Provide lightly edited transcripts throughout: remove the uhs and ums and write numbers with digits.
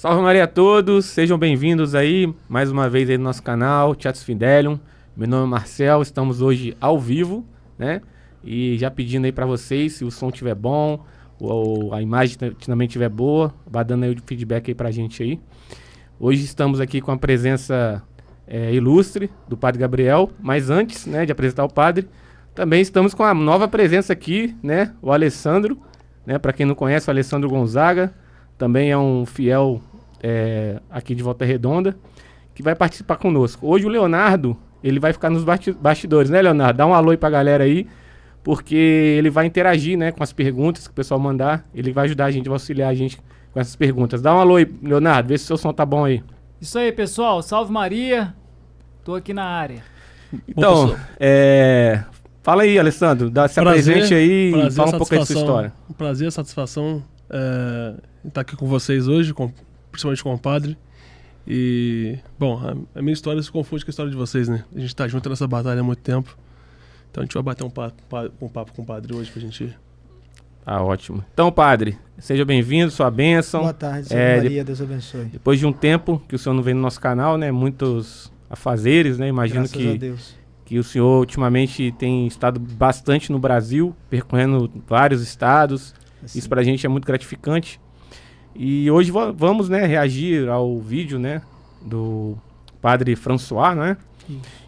Salve Maria a todos, sejam bem-vindos aí, mais uma vez aí no nosso canal, Teatro Fidelium. Meu nome é Marcel, estamos hoje ao vivo, né? E já pedindo aí pra vocês, se o som estiver bom, ou a imagem também estiver boa, vá dando aí o feedback aí pra gente aí. Hoje estamos aqui com a presença ilustre do Padre Gabriel, mas antes, né, de apresentar o Padre, também estamos com a nova presença aqui, né? O Alessandro, né? Pra quem não conhece, o Alessandro Gonzaga, também é um fiel aqui de Volta Redonda, que vai participar conosco. Hoje o Leonardo, ele vai ficar nos bastidores, né, Leonardo? Dá um alô aí pra galera aí, porque ele vai interagir, né, com as perguntas que o pessoal mandar. Ele vai ajudar a gente, vai auxiliar a gente com essas perguntas. Dá um alô aí, Leonardo, vê se o seu som tá bom aí. Isso aí, pessoal. Salve Maria. Tô aqui na área. Então, fala aí, Alessandro, se apresente aí e fala um pouco aí da sua história. Um prazer, satisfação estar aqui com vocês hoje, principalmente com o Padre. E, bom, a minha história se confunde com a história de vocês, né? A gente tá junto nessa batalha há muito tempo. Então a gente vai bater um papo com o Padre hoje pra gente... Ah, ótimo. Então, Padre, seja bem-vindo, sua bênção. Boa tarde, Senhor Maria, Deus abençoe. Depois de um tempo que o senhor não vem no nosso canal, né? Muitos afazeres, né? Imagino que o senhor ultimamente tem estado bastante no Brasil, percorrendo vários estados. Assim. Isso pra gente é muito gratificante. E hoje vamos, né, reagir ao vídeo, né, do Padre François, né?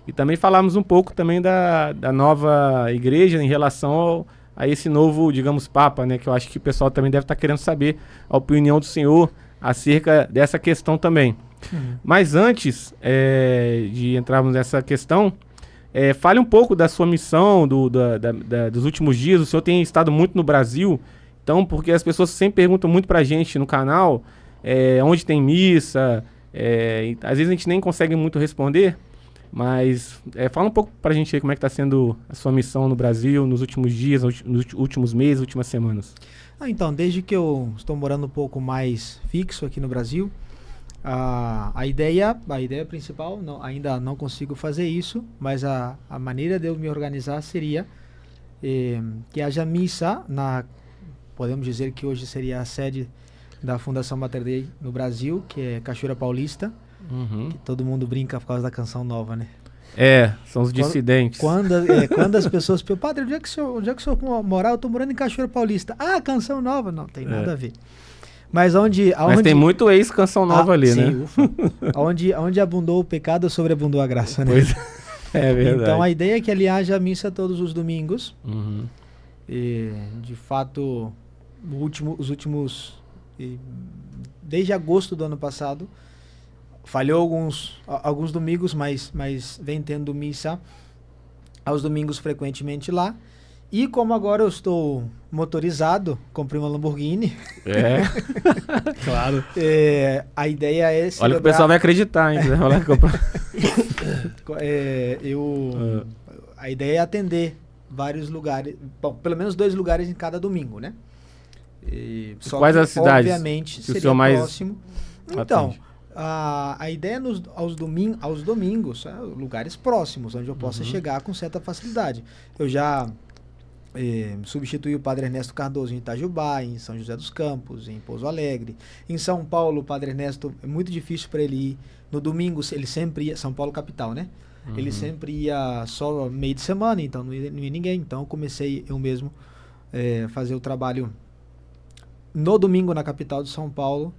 E também falarmos um pouco também da nova igreja em relação a esse novo, digamos, Papa, né? Que eu acho que o pessoal também deve estar querendo saber a opinião do senhor acerca dessa questão também. Mas antes de entrarmos nessa questão, fale um pouco da sua missão, dos últimos dias. O senhor tem estado muito no Brasil. Então, porque as pessoas sempre perguntam muito pra gente no canal, onde tem missa, às vezes a gente nem consegue muito responder, mas fala um pouco pra gente aí como é que tá sendo a sua missão no Brasil, nos últimos dias, nos últimos meses, últimas semanas. Então, desde que eu estou morando um pouco mais fixo aqui no Brasil, a ideia principal, ainda não consigo fazer isso, mas a maneira de eu me organizar seria que haja missa podemos dizer que hoje seria a sede da Fundação Mater Dei no Brasil, que é Cachoeira Paulista, que todo mundo brinca por causa da canção nova, né? São os dissidentes. Quando as pessoas perguntam, Padre, onde é que o senhor morar? Eu estou morando em Cachoeira Paulista. Ah, canção nova? Não, tem nada a ver. Mas mas tem muito ex-canção nova ali, sim, né? Ufa. onde abundou o pecado, sobreabundou a graça, né? Pois é verdade. Então a ideia é que ali haja missa todos os domingos. E, de fato, desde agosto do ano passado, falhou alguns domingos, mas vem tendo missa aos domingos frequentemente lá. E como agora eu estou motorizado, comprei uma Lamborghini. Claro. A ideia é celebrar... Olha que o pessoal vai acreditar, hein? A ideia é atender vários lugares, bom, pelo menos 2 lugares em cada domingo, né? Quais as cidades? Obviamente, que o senhor mais próximo. Então, a ideia aos domingos, lugares próximos, onde eu possa chegar com certa facilidade. Eu já substituí o Padre Ernesto Cardoso em Itajubá, em São José dos Campos, em Pouso Alegre. Em São Paulo, o Padre Ernesto, é muito difícil para ele ir. No domingo, ele sempre ia, São Paulo capital, né? Ele sempre ia só meio de semana, então não ia ninguém. Então eu comecei eu mesmo fazer o trabalho no domingo na capital de São Paulo.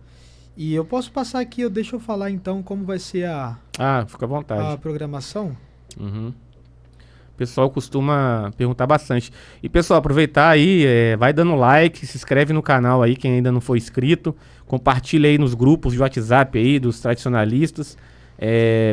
E eu posso passar aqui, deixa eu falar então como vai ser fica à vontade. A programação. O pessoal costuma perguntar bastante. E pessoal, aproveitar aí, vai dando like, se inscreve no canal aí, quem ainda não foi inscrito. Compartilha aí nos grupos de WhatsApp aí dos tradicionalistas.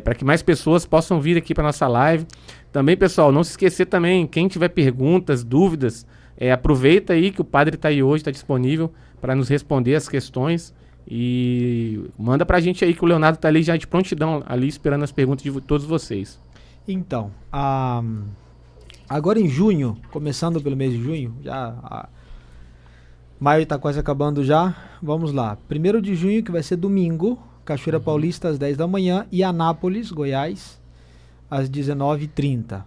Para que mais pessoas possam vir aqui para nossa live. Também, pessoal, não se esquecer também, quem tiver perguntas, dúvidas, aproveita aí que o Padre está aí hoje, está disponível para nos responder as questões. E manda pra gente aí que o Leonardo tá ali já de prontidão, ali esperando as perguntas de todos vocês. Então, agora em junho, começando pelo mês de junho, maio tá quase acabando já, vamos lá. 1º de junho, que vai ser domingo, Cachoeira Paulista às 10 da manhã e Anápolis, Goiás, às 19h30.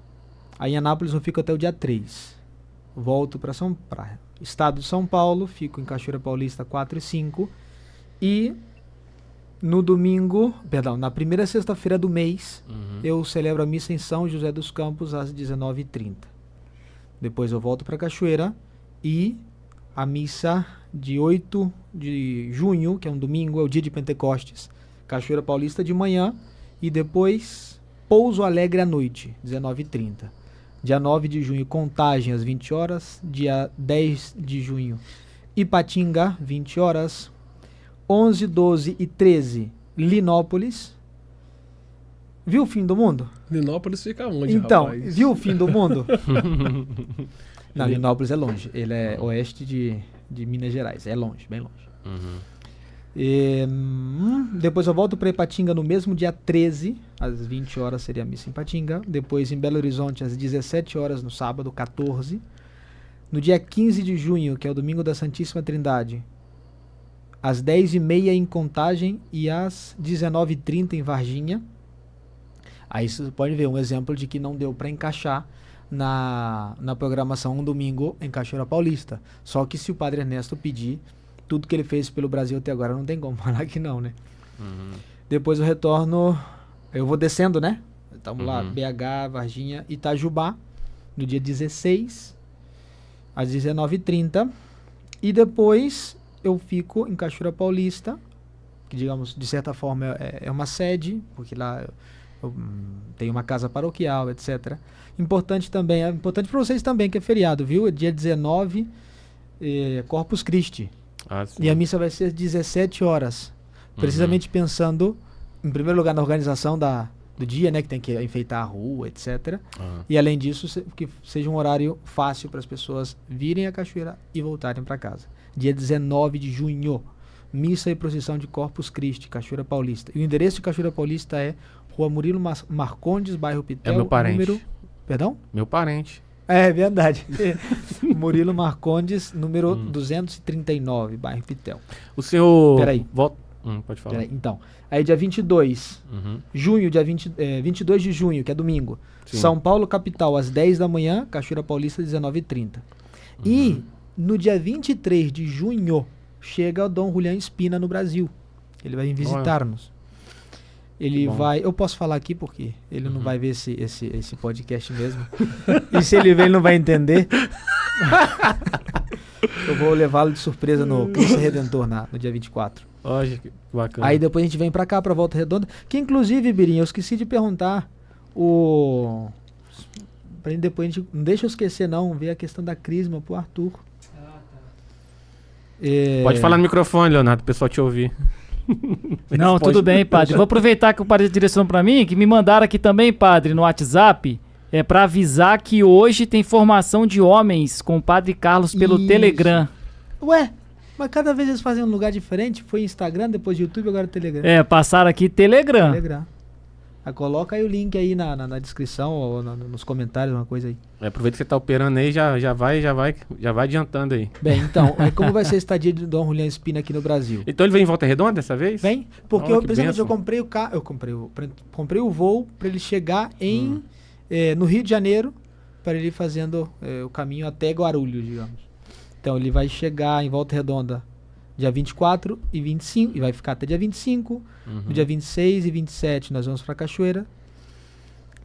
Aí em Anápolis eu fico até o dia 3. Volto para Estado de São Paulo, fico em Cachoeira Paulista 4 e 5. E No domingo, perdão, na primeira sexta-feira do mês, eu celebro a missa em São José dos Campos às 19h30. Depois eu volto para Cachoeira e a missa de 8 de junho, que é um domingo, é o dia de Pentecostes, Cachoeira Paulista de manhã e depois Pouso Alegre à noite, 19h30. Dia 9 de junho, Contagem às 20 horas. Dia 10 de junho, Ipatinga, 20 horas. 11, 12 e 13, Linópolis. Viu o fim do mundo? Linópolis fica onde, então, rapaz? Viu o fim do mundo? Não, Linópolis é longe. Ele é oeste de Minas Gerais. É longe, bem longe. Depois eu volto para Ipatinga no mesmo dia 13, às 20 horas seria a missa em Ipatinga. Depois em Belo Horizonte, às 17 horas no sábado, 14. No dia 15 de junho, que é o domingo da Santíssima Trindade, às 10h30 em Contagem e às 19h30 em Varginha. Aí você pode ver um exemplo de que não deu para encaixar na programação um domingo em Cachoeira Paulista. Só que se o Padre Ernesto pedir, tudo que ele fez pelo Brasil até agora não tem como falar que não, né? Depois eu retorno, eu vou descendo, né? Estamos lá, BH, Varginha, Itajubá, no dia 16, às 19h30. E depois eu fico em Cachoeira Paulista, que, digamos, de certa forma é uma sede, porque lá eu tenho uma casa paroquial, etc. Importante também, é importante para vocês também, que é feriado, viu? É dia 19, Corpus Christi. E a missa vai ser às 17 horas. Precisamente pensando, em primeiro lugar, na organização do dia, né? Que tem que enfeitar a rua, etc. E além disso, que seja um horário fácil para as pessoas virem à cachoeira e voltarem para casa. Dia 19 de junho, missa e procissão de Corpus Christi, Cachoeira Paulista. E o endereço de Cachoeira Paulista é Rua Murilo Marcondes, bairro Pitel. É meu parente. Número... Perdão? Meu parente. É verdade. Murilo Marcondes, número 239, bairro Pitel. O senhor... Peraí. Pode falar. Peraí. Então, aí dia 22, junho, 22 de junho, que é domingo. Sim. São Paulo, capital, às 10 da manhã, Cachoeira Paulista, 19h30. E no dia 23 de junho, chega o Dom Julián Espina no Brasil. Ele vai visitar-nos. Ele vai... Eu posso falar aqui porque ele não vai ver esse podcast mesmo. E se ele ver, ele não vai entender. Eu vou levá-lo de surpresa no Cristo Redentor no dia 24. Olha, que bacana. Aí depois a gente vem pra cá, pra Volta Redonda. Que inclusive, Birinha, eu esqueci de perguntar depois a gente... Não deixa eu esquecer não, ver a questão da crisma pro Arthur. Pode falar no microfone, Leonardo, o pessoal te ouvir. Não, tudo bem, padre. Vou aproveitar que o padre direcionou pra mim, que me mandaram aqui também, padre, no WhatsApp, pra avisar que hoje tem formação de homens com o Padre Carlos pelo Telegram. Ué, mas cada vez eles fazem um lugar diferente. Foi Instagram, depois YouTube, agora Telegram. Passaram aqui Telegram. Coloca aí o link aí na descrição ou nos comentários, uma coisa aí. Aproveita que você tá operando aí, já vai adiantando aí. Bem, então, como vai ser a estadia de Dom Julián Espina aqui no Brasil? Então ele vem em Volta Redonda dessa vez? Vem, porque eu comprei o carro, comprei o voo para ele chegar no Rio de Janeiro, para ele ir fazendo o caminho até Guarulhos, digamos. Então ele vai chegar em Volta Redonda dia 24 e 25, e vai ficar até dia 25. No dia 26 e 27 nós vamos para Cachoeira.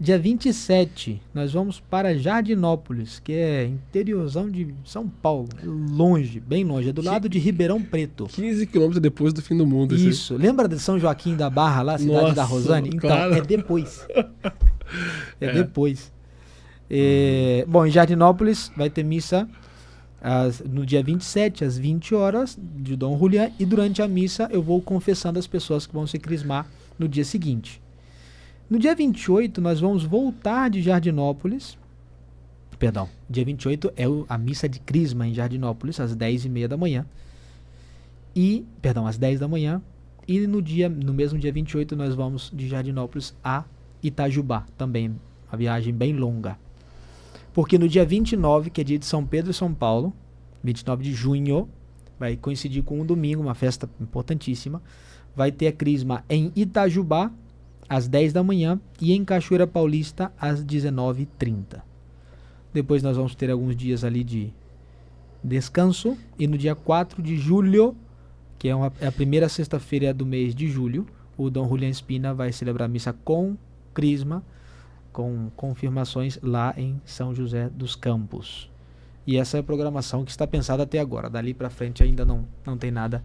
Dia 27 nós vamos para Jardinópolis, que é interiorzão de São Paulo, longe, bem longe, é do lado de Ribeirão Preto. 15 quilômetros depois do fim do mundo. Isso, lembra de São Joaquim da Barra lá, cidade da Rosane? Então, claro. É depois. Depois. Bom, em Jardinópolis vai ter missa no dia 27, às 20 horas, de Dom Julián, e durante a missa eu vou confessando as pessoas que vão se crismar no dia seguinte. No dia 28, nós vamos voltar de Jardinópolis. Perdão, dia 28 é a missa de crisma em Jardinópolis, às 10h30 da manhã. Às 10 da manhã. E no mesmo dia 28, nós vamos de Jardinópolis a Itajubá, também, uma viagem bem longa. Porque no dia 29, que é dia de São Pedro e São Paulo, 29 de junho, vai coincidir com um domingo, uma festa importantíssima, vai ter a crisma em Itajubá, às 10 da manhã, e em Cachoeira Paulista, às 19h30. Depois nós vamos ter alguns dias ali de descanso, e no dia 4 de julho, que é a primeira sexta-feira do mês de julho. O Dom Julián Espina vai celebrar a missa com crisma, com confirmações lá em São José dos Campos. E essa é a programação que está pensada até agora. Dali para frente ainda não tem nada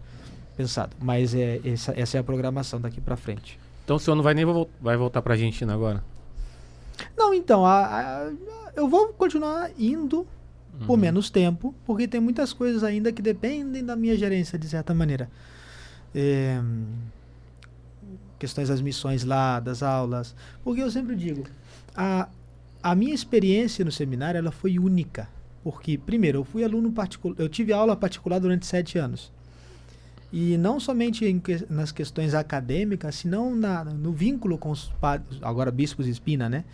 pensado. Mas essa é a programação daqui para frente. Então o senhor não vai nem vai voltar para a Argentina agora? Não, então, eu vou continuar indo por menos tempo, porque tem muitas coisas ainda que dependem da minha gerência, de certa maneira. Questões das missões lá, das aulas. Porque eu sempre digo, a minha experiência no seminário, ela foi única. Porque, primeiro, eu fui aluno particular, eu tive aula particular durante 7 anos. E não somente nas questões acadêmicas, senão no vínculo com os padres, agora bispos Espina, né?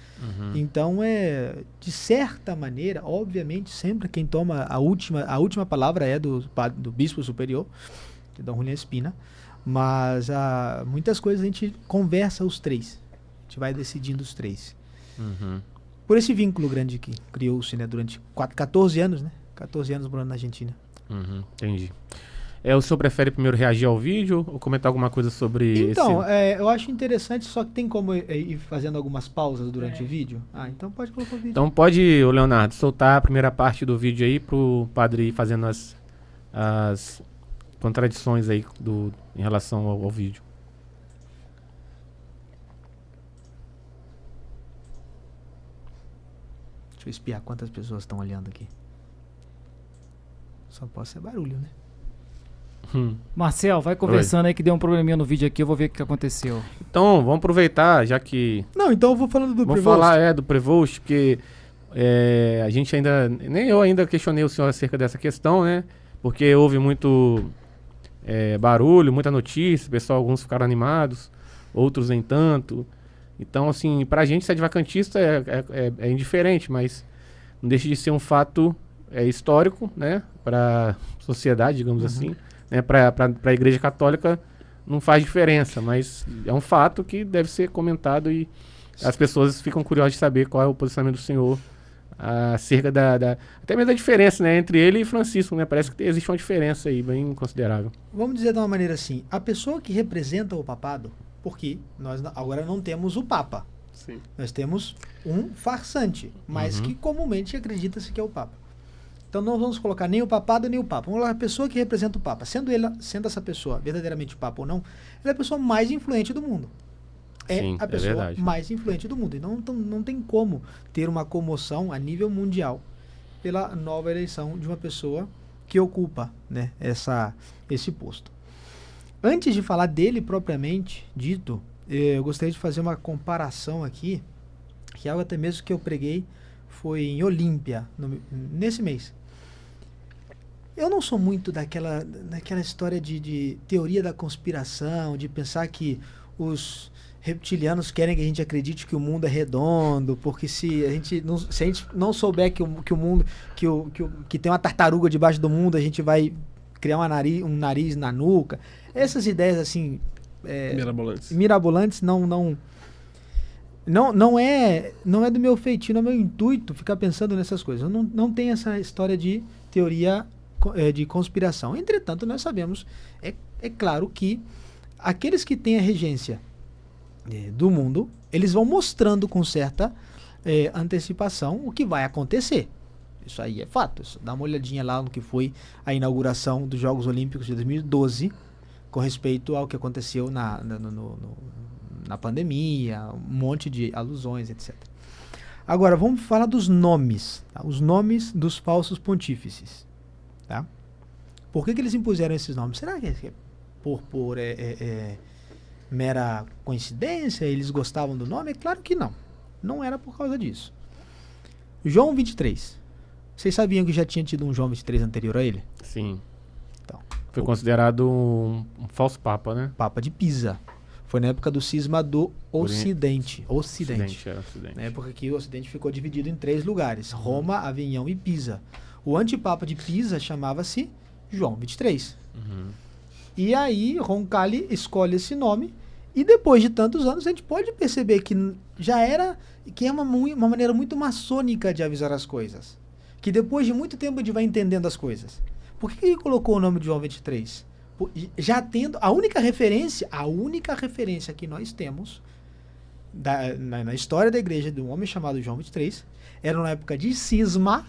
Então, de certa maneira, obviamente, sempre quem toma a última palavra é do bispo superior, que é Dom Julián Espina, mas muitas coisas a gente conversa os três, a gente vai decidindo os três. Por esse vínculo grande que criou-se, né, durante 14 anos, né? 14 anos morando na Argentina. Entendi. O senhor prefere primeiro reagir ao vídeo ou comentar alguma coisa sobre Então, eu acho interessante, só que tem como ir fazendo algumas pausas durante o vídeo. Então pode colocar o vídeo. Então pode, Leonardo, soltar a primeira parte do vídeo aí pro padre ir fazendo as contradições aí em relação ao vídeo. Deixa eu espiar quantas pessoas estão olhando aqui. Só pode ser barulho, né? Marcel, vai conversando aí que deu um probleminha no vídeo aqui, eu vou ver o que aconteceu. Então, vamos aproveitar, já que... Não, então eu vou falando do Prevost. Vamos falar, do Prevost, porque a gente ainda... Nem eu ainda questionei o senhor acerca dessa questão, né? Porque houve muito barulho, muita notícia, pessoal, alguns ficaram animados, outros nem tanto. Então, assim, pra gente ser advacantista é indiferente, mas não deixa de ser um fato histórico, né? Pra sociedade, digamos assim. Né? Para a Igreja Católica não faz diferença, mas é um fato que deve ser comentado e as pessoas ficam curiosas de saber qual é o posicionamento do senhor acerca até mesmo da diferença, né, entre ele e Francisco, né? Parece que existe uma diferença aí bem considerável. Vamos dizer de uma maneira assim, a pessoa que representa o papado, porque nós agora não temos o Papa, Sim. Nós temos um farsante, mas que comumente acredita-se que é o Papa. Então não vamos colocar nem o papado nem o Papa. Vamos colocar a pessoa que representa o Papa. Sendo essa pessoa verdadeiramente o Papa ou não, ela é a pessoa mais influente do mundo. Sim, a pessoa verdade. mais influente do mundo. Então não tem como ter uma comoção a nível mundial pela nova eleição de uma pessoa que ocupa, né, esse posto. Antes de falar dele propriamente dito, eu gostaria de fazer uma comparação aqui, que é algo até mesmo que eu preguei foi em Olímpia, nesse mês. Eu não sou muito daquela história de teoria da conspiração, de pensar que os reptilianos querem que a gente acredite que o mundo é redondo, porque se a gente não souber que o mundo, que tem uma tartaruga debaixo do mundo, a gente vai criar um nariz na nuca. Essas ideias assim mirabolantes não é do meu feitio, não é meu intuito ficar pensando nessas coisas. Eu não tenho essa história de teoria de conspiração. Entretanto, nós sabemos, é claro que aqueles que têm a regência do mundo, eles vão mostrando com certa antecipação o que vai acontecer. Isso aí é fato. Dá uma olhadinha lá no que foi a inauguração dos Jogos Olímpicos de 2012, com respeito ao que aconteceu na pandemia, um monte de alusões, etc. Agora, vamos falar dos nomes, tá? Os nomes dos falsos pontífices. Tá? Por que eles impuseram esses nomes? Será que é por mera coincidência? Eles gostavam do nome? É claro que não. Não era por causa disso. João 23. Vocês sabiam que já tinha tido um João 23 anterior a ele? Sim. Então, foi considerado um falso papa, né? Papa de Pisa. Foi na época do cisma do Ocidente. Ocidente. Na época que o Ocidente ficou dividido em 3 lugares. Roma, Avignon e Pisa. O antipapa de Pisa chamava-se João 23. E aí Roncalli escolhe esse nome. E depois de tantos anos a gente pode perceber que é uma maneira muito maçônica de avisar as coisas. Que depois de muito tempo a gente vai entendendo as coisas. Por que ele colocou o nome de João 23? já tendo a única referência que nós temos na história da igreja de um homem chamado João 23, era uma época de cisma,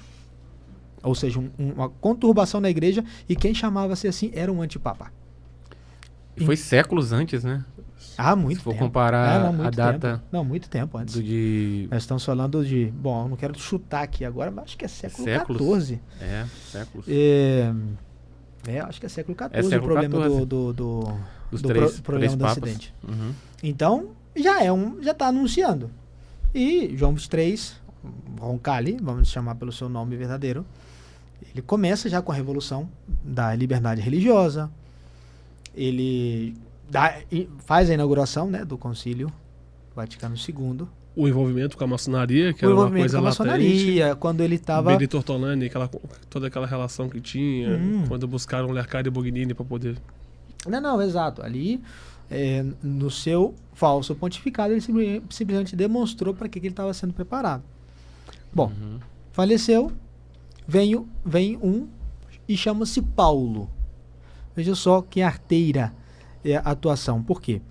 ou seja, uma conturbação na igreja, e quem chamava-se assim era um antipapa. E foi séculos antes, né? Muito tempo. Se for comparar a data... muito tempo antes. Nós estamos falando de... Bom, eu não quero chutar aqui agora, mas acho que é século XIV. Séculos. Acho que é século XIV o problema do problema do acidente. Uhum. Então, já está anunciando. E João 23, Roncalli, vamos chamar pelo seu nome verdadeiro, ele começa já com a revolução da liberdade religiosa. Ele faz a inauguração, né, do Concílio Vaticano II. O envolvimento com a maçonaria, que era uma coisa latente. Quando ele estava... Benedito Ortolani, toda aquela relação que tinha, quando buscaram Lercari e Bognini para poder... Não, exato. Ali, no seu falso pontificado, ele simplesmente demonstrou para que ele estava sendo preparado. Bom, faleceu, vem um e chama-se Paulo. Veja só que arteira é a atuação. Por quê?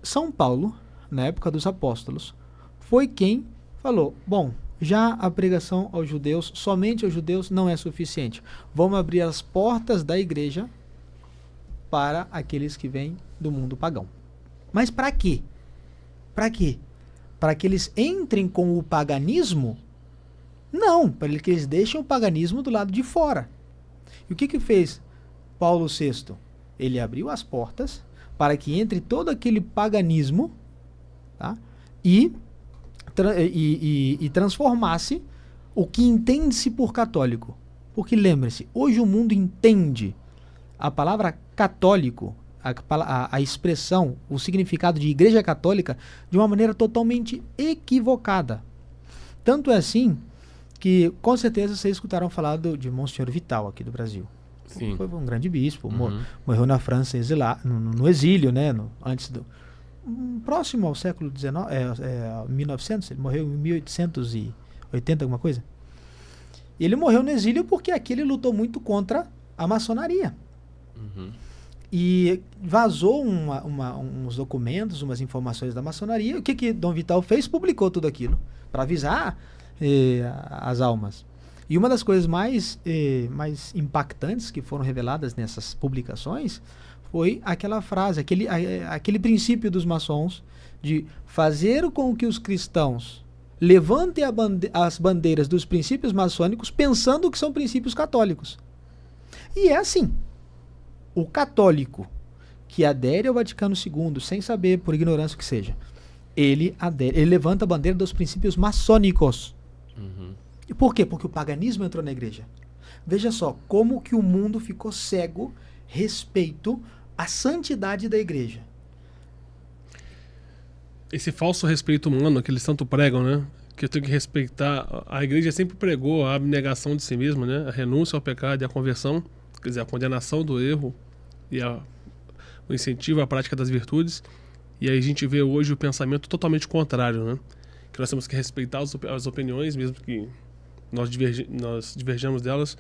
São Paulo, na época dos apóstolos, foi quem falou, bom, já a pregação aos judeus, somente aos judeus, não é suficiente. Vamos abrir as portas da igreja para aqueles que vêm do mundo pagão. Mas para quê? Para quê? Para que eles entrem com o paganismo? Não, para que eles deixem o paganismo do lado de fora. E o que fez Paulo VI? Ele abriu as portas para que entre todo aquele paganismo, tá? e transformasse o que entende-se por católico. Porque lembre-se, hoje o mundo entende a palavra católico, a expressão, o significado de igreja católica de uma maneira totalmente equivocada. Tanto é assim que com certeza vocês escutaram falar de Monsenhor Vital aqui do Brasil. Sim. Foi um grande bispo, morreu na França no exílio, né, antes do próximo ao século XIX, 1900, ele morreu em 1880, alguma coisa. Ele morreu no exílio porque aqui ele lutou muito contra a maçonaria. E vazou uns documentos, umas informações da maçonaria. O que Dom Vital fez? Publicou tudo aquilo para avisar as almas. E uma das coisas mais impactantes que foram reveladas nessas publicações foi aquela frase, aquele princípio dos maçons de fazer com que os cristãos levantem as bandeiras dos princípios maçônicos pensando que são princípios católicos. E é assim. O católico que adere ao Vaticano II, sem saber, por ignorância que seja, ele levanta a bandeira dos princípios maçônicos. E por quê? Porque o paganismo entrou na igreja. Veja só como que o mundo ficou cego respeito à santidade da igreja. Esse falso respeito humano que eles tanto pregam, né? Que eu tenho que respeitar. A igreja sempre pregou a abnegação de si mesma, né? A renúncia ao pecado e a conversão, quer dizer, a condenação do erro e o incentivo à prática das virtudes. E aí a gente vê hoje o pensamento totalmente contrário, né? Que nós temos que respeitar as opiniões, mesmo que nós diverjamos delas,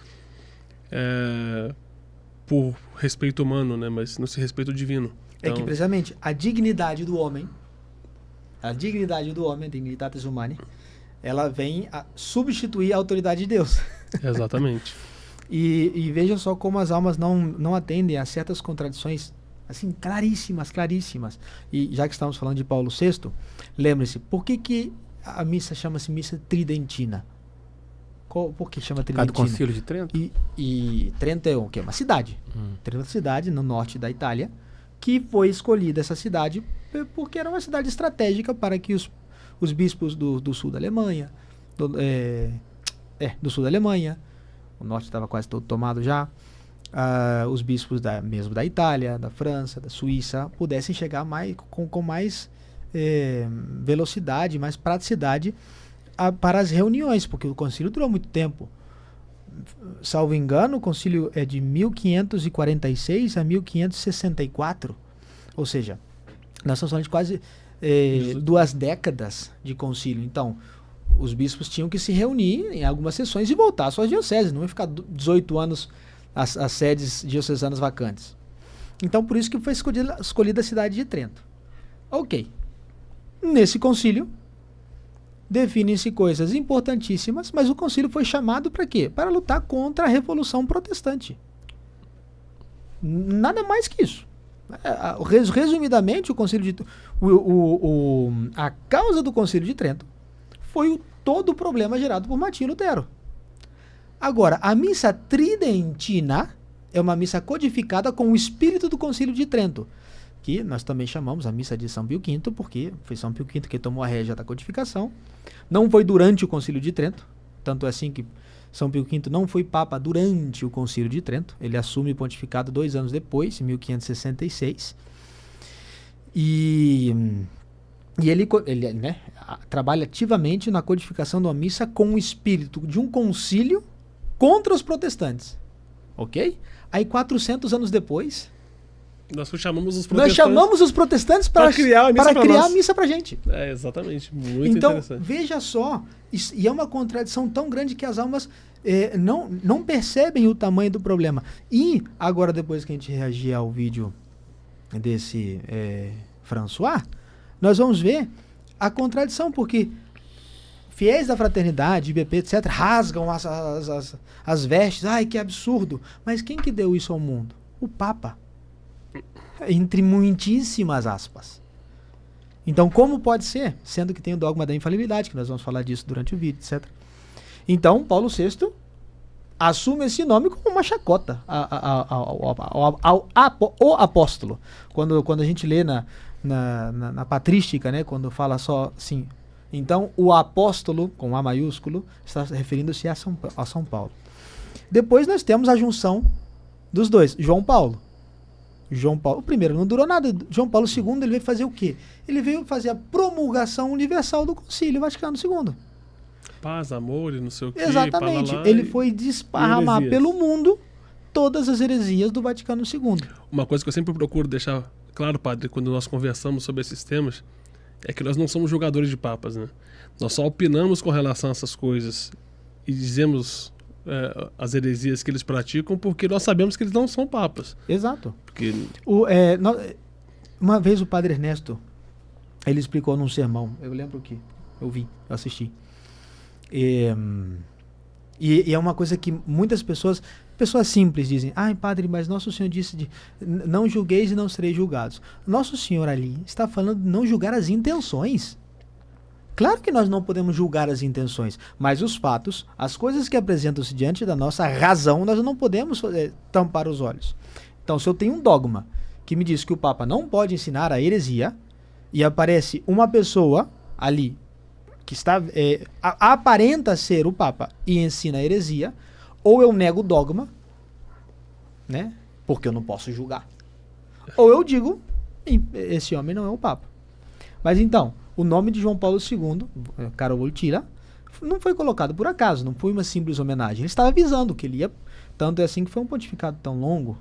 por respeito humano, né? Mas não se respeito divino. Então, é que precisamente a dignidade do homem, a dignitatis humani, ela vem a substituir a autoridade de Deus. Exatamente. E veja só como as almas não atendem a certas contradições assim, claríssimas. E já que estamos falando de Paulo VI, lembre-se, por que a missa chama-se missa tridentina? Por que chama tridentina? Por causa do Concílio de Trento? E Trento é o quê? Uma cidade. Trento é uma cidade no norte da Itália, que foi escolhida essa cidade porque era uma cidade estratégica para que os bispos do sul da Alemanha, do sul da Alemanha, o norte estava quase todo tomado já, os bispos mesmo da Itália, da França, da Suíça, pudessem chegar com mais velocidade, mais praticidade para as reuniões, porque o concílio durou muito tempo. Salvo engano, o concílio é de 1546 a 1564, ou seja, nós estamos falando de quase 2 décadas de concílio. Então, os bispos tinham que se reunir em algumas sessões e voltar às suas dioceses, não ia ficar 18 anos as sedes diocesanas vacantes. Então, por isso que foi escolhida a cidade de Trento. Ok. Nesse concílio, definem-se coisas importantíssimas, mas o concílio foi chamado para quê? Para lutar contra a Revolução Protestante. Nada mais que isso. Resumidamente, o concílio de a causa do concílio de Trento foi todo o problema gerado por Martinho Lutero. Agora, a missa tridentina é uma missa codificada com o espírito do concílio de Trento, que nós também chamamos a missa de São Pio V, porque foi São Pio V que tomou a rédea da codificação. Não foi durante o concílio de Trento, tanto é assim que São Pio V não foi papa durante o concílio de Trento. Ele assume o pontificado 2 anos depois, em 1566. E ele né, trabalha ativamente na codificação de uma missa com o espírito de um concílio contra os protestantes. Ok? Aí 400 anos depois, nós chamamos os protestantes para criar a missa para a gente. É, exatamente. Muito interessante. Então, veja só, e é uma contradição tão grande que as almas não percebem o tamanho do problema. E, agora, depois que a gente reagir ao vídeo desse François, nós vamos ver a contradição, porque fiéis da fraternidade, IBP, etc., rasgam as vestes. Ai, que absurdo. Mas quem que deu isso ao mundo? O Papa. Entre muitíssimas aspas. Então, como pode ser? Sendo que tem o dogma da infalibilidade, que nós vamos falar disso durante o vídeo, etc. Então, Paulo VI assume esse nome como uma chacota ao apóstolo. Quando a gente lê na patrística, né, quando fala só assim, então o apóstolo, com A maiúsculo, está referindo-se a São Paulo. Depois nós temos a junção dos dois, João Paulo. O primeiro não durou nada. João Paulo II, ele veio fazer o quê? Ele veio fazer a promulgação universal do Concílio Vaticano II. Paz, amor e não sei o quê. Exatamente. Ele foi desparramar pelo mundo todas as heresias do Vaticano II. Uma coisa que eu sempre procuro deixar claro, padre, quando nós conversamos sobre esses temas, é que nós não somos julgadores de papas, né? Nós só opinamos com relação a essas coisas e dizemos as heresias que eles praticam porque nós sabemos que eles não são papas. Exato. Porque... uma vez o padre Ernesto, ele explicou num sermão, eu lembro que eu assisti. E é uma coisa que muitas pessoas simples dizem: ai, padre, mas Nosso Senhor disse não julgueis e não sereis julgados. Nosso Senhor ali está falando de não julgar as intenções. Claro que nós não podemos julgar as intenções, mas os fatos, as coisas que apresentam-se diante da nossa razão, nós não podemos tampar os olhos. Então, se eu tenho um dogma que me diz que o Papa não pode ensinar a heresia, e aparece uma pessoa ali que aparenta ser o Papa e ensina a heresia, ou eu nego o dogma, né? Porque eu não posso julgar. Ou eu digo, esse homem não é o Papa. Mas então, o nome de João Paulo II, Karol Wojtyła, não foi colocado por acaso, não foi uma simples homenagem. Ele estava avisando que ele ia... Tanto é assim que foi um pontificado tão longo.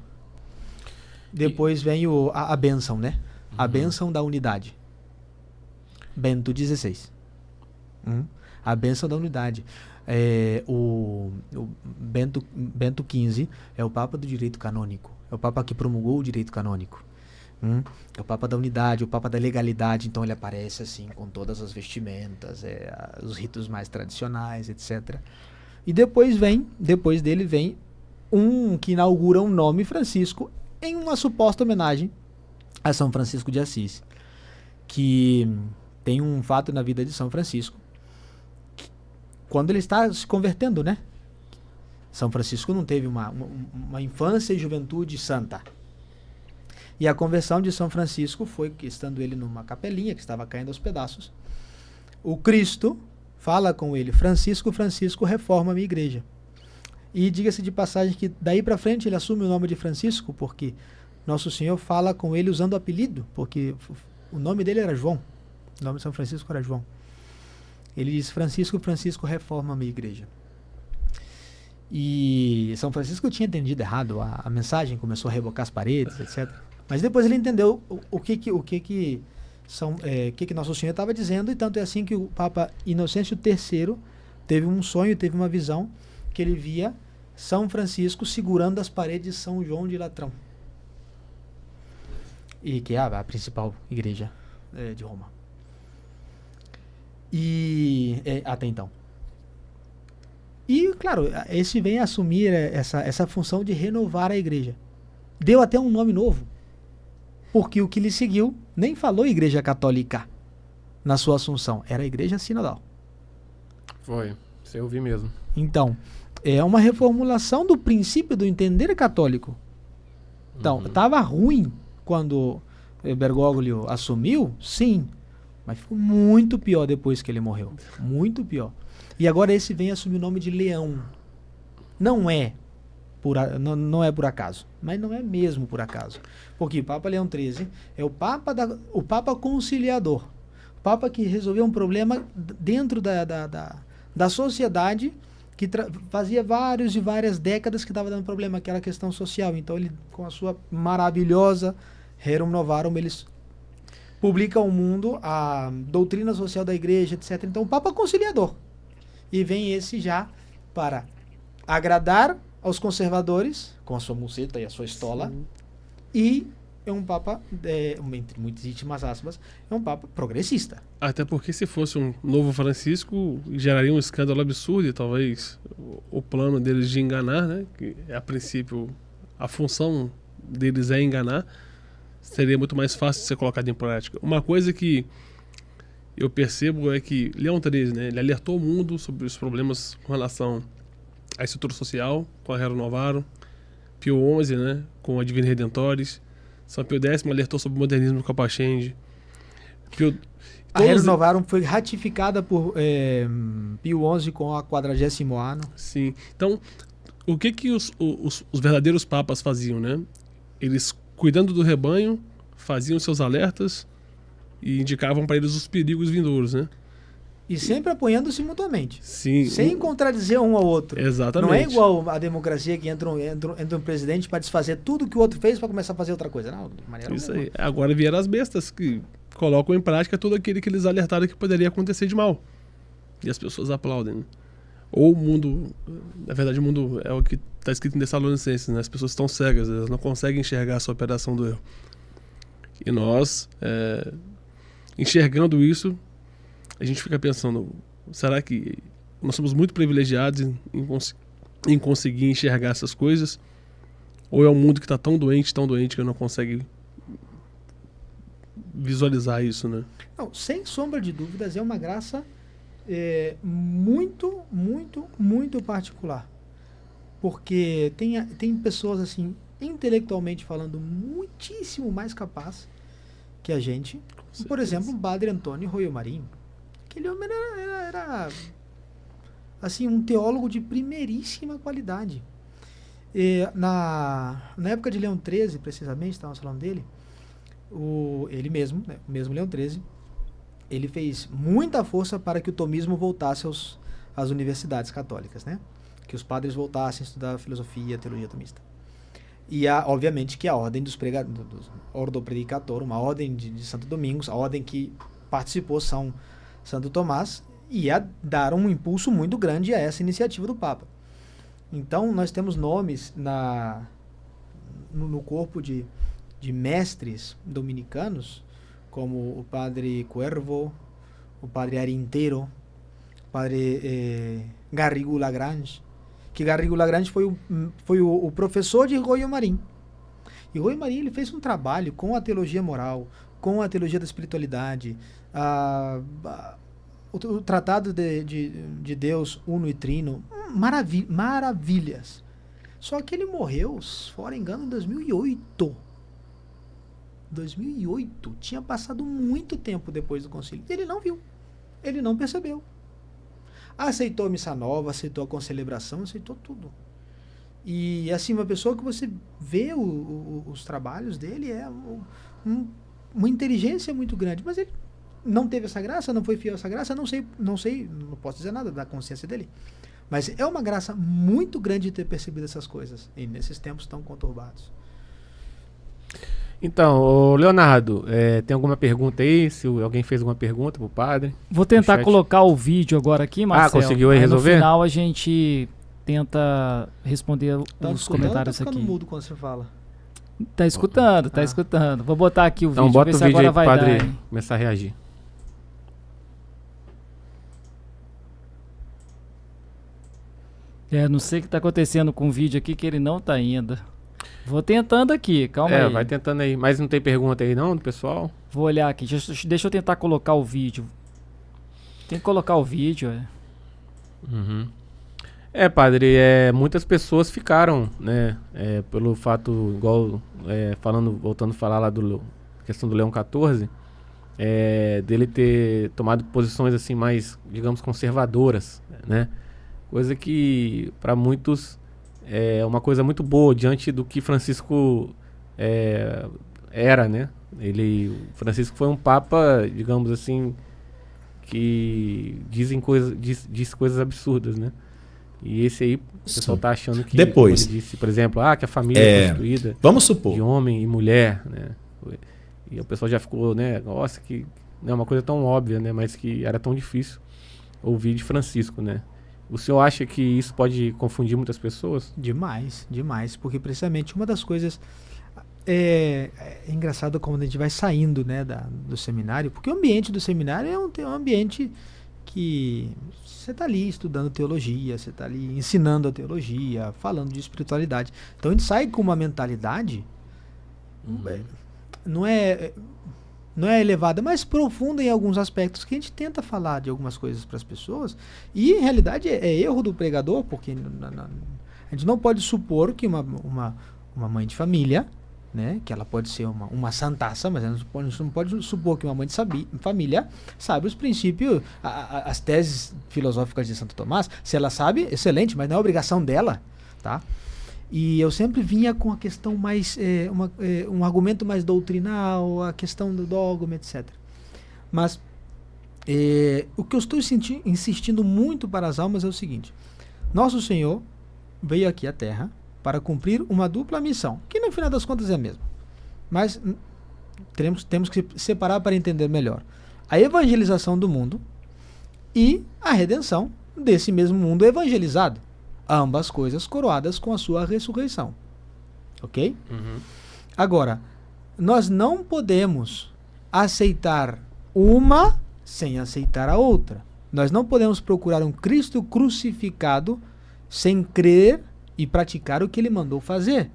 Depois vem a bênção, né? A bênção da unidade. Bento XVI. A bênção da unidade. O Bento XV é o Papa do direito canônico. É o Papa que promulgou o direito canônico. É o Papa da unidade, o Papa da legalidade. Então ele aparece assim com todas as vestimentas, os ritos mais tradicionais, etc. E depois dele vem um que inaugura um nome Francisco em uma suposta homenagem a São Francisco de Assis, que tem um fato na vida de São Francisco. Quando ele está se convertendo, né? São Francisco não teve uma infância e juventude santa. E a conversão de São Francisco foi que, estando ele numa capelinha que estava caindo aos pedaços, o Cristo fala com ele: Francisco, reforma a minha igreja. E diga-se de passagem que daí para frente ele assume o nome de Francisco, porque Nosso Senhor fala com ele usando o apelido, porque o nome dele era João. O nome de São Francisco era João. Ele diz: Francisco, reforma a minha igreja. E São Francisco tinha entendido errado a mensagem, começou a rebocar as paredes, etc. Mas depois ele entendeu o que Nosso Senhor estava dizendo, e tanto é assim que o Papa Inocêncio III teve um sonho, teve uma visão, que ele via São Francisco segurando as paredes de São João de Latrão. E que é a principal igreja de Roma. E até então. E, claro, esse vem assumir essa função de renovar a igreja. Deu até um nome novo. Porque o que lhe seguiu nem falou Igreja Católica na sua assunção. Era a Igreja Sinodal. Foi. Você ouviu mesmo. Então, é uma reformulação do princípio do entender católico. Então, estava ruim quando Bergoglio assumiu, sim. Mas ficou muito pior depois que ele morreu. Muito pior. E agora esse vem assumir o nome de Leão. Não é por acaso. Mas não é mesmo por acaso. Porque o Papa Leão XIII é o Papa conciliador. O Papa que resolveu um problema dentro da sociedade que fazia várias décadas que estava dando problema, aquela questão social. Então ele, com a sua maravilhosa Rerum Novarum, eles publicam ao mundo a doutrina social da igreja, etc. Então o Papa conciliador. E vem esse já para agradar aos conservadores, com a sua muceta e a sua estola. Sim. E é um Papa, entre muitíssimas aspas, é um Papa progressista. Até porque se fosse um novo Francisco, geraria um escândalo absurdo e talvez o plano deles de enganar, né, que a princípio a função deles é enganar, seria muito mais fácil de ser colocado em prática. Uma coisa que eu percebo é que Leão XIII, né, ele alertou o mundo sobre os problemas com relação à estrutura social, com a Rerum Novarum, Pio XI, né, com a Divina Redentores, São Pio X alertou sobre o modernismo do Capa Change. A Rerum Novarum foi ratificada por Pio XI com a 40º ano. Sim. Então, o que os verdadeiros papas faziam, né? Eles, cuidando do rebanho, faziam seus alertas e indicavam para eles os perigos vindouros, né? E sempre apoiando-se mutuamente. Sim. Sem contradizer um ao outro. Exatamente. Não é igual a democracia que entra um presidente para desfazer tudo que o outro fez para começar a fazer outra coisa. Não, de maneira isso aí. Agora vieram as bestas que colocam em prática tudo aquilo que eles alertaram que poderia acontecer de mal. E as pessoas aplaudem, né? Ou o mundo... Na verdade, o mundo é o que está escrito em Tessalonicenses, né? As pessoas estão cegas, elas não conseguem enxergar essa operação do erro. E nós, enxergando isso, a gente fica pensando, será que nós somos muito privilegiados em conseguir enxergar essas coisas? Ou é um mundo que está tão doente que não consegue visualizar isso, né? Não, sem sombra de dúvidas, é uma graça muito, muito, muito particular. Porque tem pessoas, assim, intelectualmente falando, muitíssimo mais capazes que a gente. Por exemplo, o padre Antônio Royo Marinho. Aquele homem era assim, um teólogo de primeiríssima qualidade. Na época de Leão XIII, precisamente, estávamos falando dele, ele mesmo, né, o mesmo Leão XIII, ele fez muita força para que o tomismo voltasse às universidades católicas, né? Que os padres voltassem a estudar filosofia, teologia tomista. E, obviamente, que a ordem dos Ordo Predicatorum, uma ordem de Santo Domingos, a ordem que participou São Santo Tomás, ia dar um impulso muito grande a essa iniciativa do Papa. Então, nós temos nomes no corpo de mestres dominicanos, como o padre Cuervo, o padre Arintero, o padre Garrigou Lagrange, que Garrigou Lagrange foi o professor de Royo Marinho. E Royo Marinho, ele fez um trabalho com a teologia moral, com a teologia da espiritualidade, o Tratado de Deus Uno e Trino, maravilhas. Só que ele morreu, fora engano, em 2008. 2008. Tinha passado muito tempo depois do concílio. Ele não viu. Ele não percebeu. Aceitou a missa nova, aceitou a concelebração, aceitou tudo. E assim, uma pessoa que você vê os trabalhos dele uma inteligência muito grande, mas ele não teve essa graça, não foi fiel a essa graça, não posso dizer nada da consciência dele. Mas é uma graça muito grande de ter percebido essas coisas, e nesses tempos tão conturbados. Então, Leonardo, tem alguma pergunta aí? Se alguém fez alguma pergunta pro padre? Vou tentar colocar o vídeo agora aqui, Marcelo. Conseguiu aí resolver? No final a gente tenta responder os comentários aqui. Tá ficando mudo quando você fala. Tá escutando, tá escutando. Vou botar aqui o vídeo, bota ver se o vídeo agora aí vai pro padre dar. começar a reagir. Não sei o que tá acontecendo com o vídeo aqui, que ele não tá indo. Vou tentando aqui, calma aí. Vai tentando aí. Mas não tem pergunta aí não, do pessoal? Vou olhar aqui, deixa eu tentar colocar o vídeo. Tem que colocar o vídeo, Uhum. Padre, muitas pessoas ficaram, né, pelo fato, igual, voltando a falar lá do questão do Leão XIV, dele ter tomado posições assim mais, digamos, conservadoras, né, coisa que para muitos é uma coisa muito boa diante do que Francisco era, né. Francisco foi um papa, digamos assim, que diz coisas absurdas, né. E esse aí, o pessoal tá achando que... Depois. Ele disse, por exemplo, que a família é construída... Vamos supor. De homem e mulher, né? E o pessoal já ficou, né? Nossa, que não é uma coisa tão óbvia, né? Mas que era tão difícil ouvir de Francisco, né? O senhor acha que isso pode confundir muitas pessoas? Demais, demais. Porque precisamente uma das coisas... É engraçado como a gente vai saindo, né, do seminário. Porque o ambiente do seminário é um ambiente que... Você está ali estudando teologia, você está ali ensinando a teologia, falando de espiritualidade. Então a gente sai com uma mentalidade não é elevada, mas profunda em alguns aspectos que a gente tenta falar de algumas coisas para as pessoas. E em realidade é erro do pregador, porque a gente não pode supor que uma mãe de família, né, que ela pode ser uma santaça, mas a gente não pode supor que uma mãe de família sabe os princípios, as teses filosóficas de Santo Tomás. Se ela sabe, excelente, mas não é obrigação dela, tá? E eu sempre vinha com a questão mais, um argumento mais doutrinal, a questão do dogma, etc. Mas o que eu estou insistindo muito para as almas é o seguinte: Nosso Senhor veio aqui à Terra para cumprir uma dupla missão, que no final das contas é a mesma. Mas temos que separar para entender melhor. A evangelização do mundo e a redenção desse mesmo mundo evangelizado. Ambas coisas coroadas com a sua ressurreição. Ok? Uhum. Agora, nós não podemos aceitar uma sem aceitar a outra. Nós não podemos procurar um Cristo crucificado sem crer e praticar o que ele mandou fazer,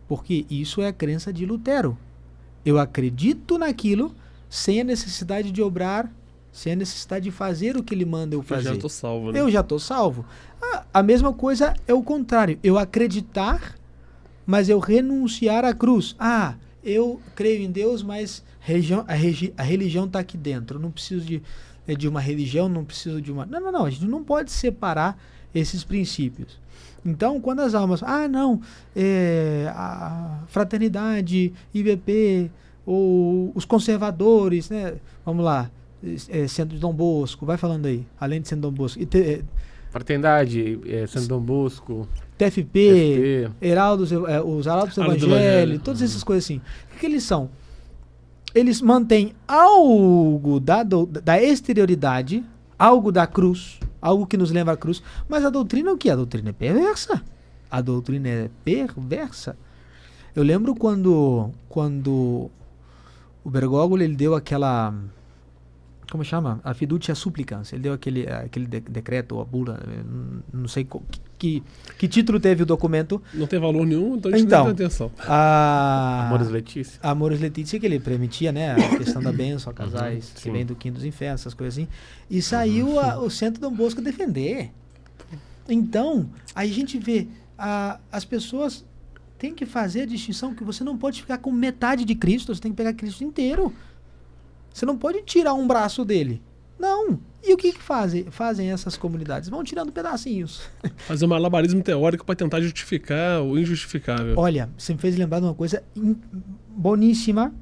porque isso é a crença de Lutero. Eu acredito naquilo sem a necessidade de obrar, sem a necessidade de fazer o que ele manda eu fazer. Eu já estou salvo, né? Eu já estou salvo. A mesma coisa é o contrário. Eu acreditar, mas eu renunciar à cruz. Eu creio em Deus, mas a religião está aqui dentro. Eu não preciso de uma religião, não preciso de uma... Não. A gente não pode separar esses princípios. Então, quando as almas... a fraternidade, IBP, ou os conservadores, né? Vamos lá, Centro de Dom Bosco, vai falando aí, além de Centro de Dom Bosco. Fraternidade, Centro de Dom Bosco... TFP, os Heraldos do Evangelho, todas essas coisas assim. O que eles são? Eles mantêm algo da exterioridade, algo da cruz, algo que nos lembra à cruz. Mas a doutrina é o quê? A doutrina é perversa. A doutrina é perversa. Eu lembro quando o Bergoglio, ele deu aquela... Como chama? A fiducia supplicans. Ele deu aquele decreto, ou a bula, não sei que título teve o documento. Não tem valor nenhum, então a gente não tem atenção. Amoris Laetitia, que ele permitia, né, a questão da bênção a casais que vêm do quinto dos infernos, essas coisas assim. E saiu o Centro Dom Bosco defender. Então, aí a gente vê, as pessoas têm que fazer a distinção que você não pode ficar com metade de Cristo, você tem que pegar Cristo inteiro. Você não pode tirar um braço dele. Não. E o que fazem essas comunidades? Vão tirando pedacinhos. Fazer um malabarismo teórico para tentar justificar o injustificável. Olha, você me fez lembrar de uma coisa boníssima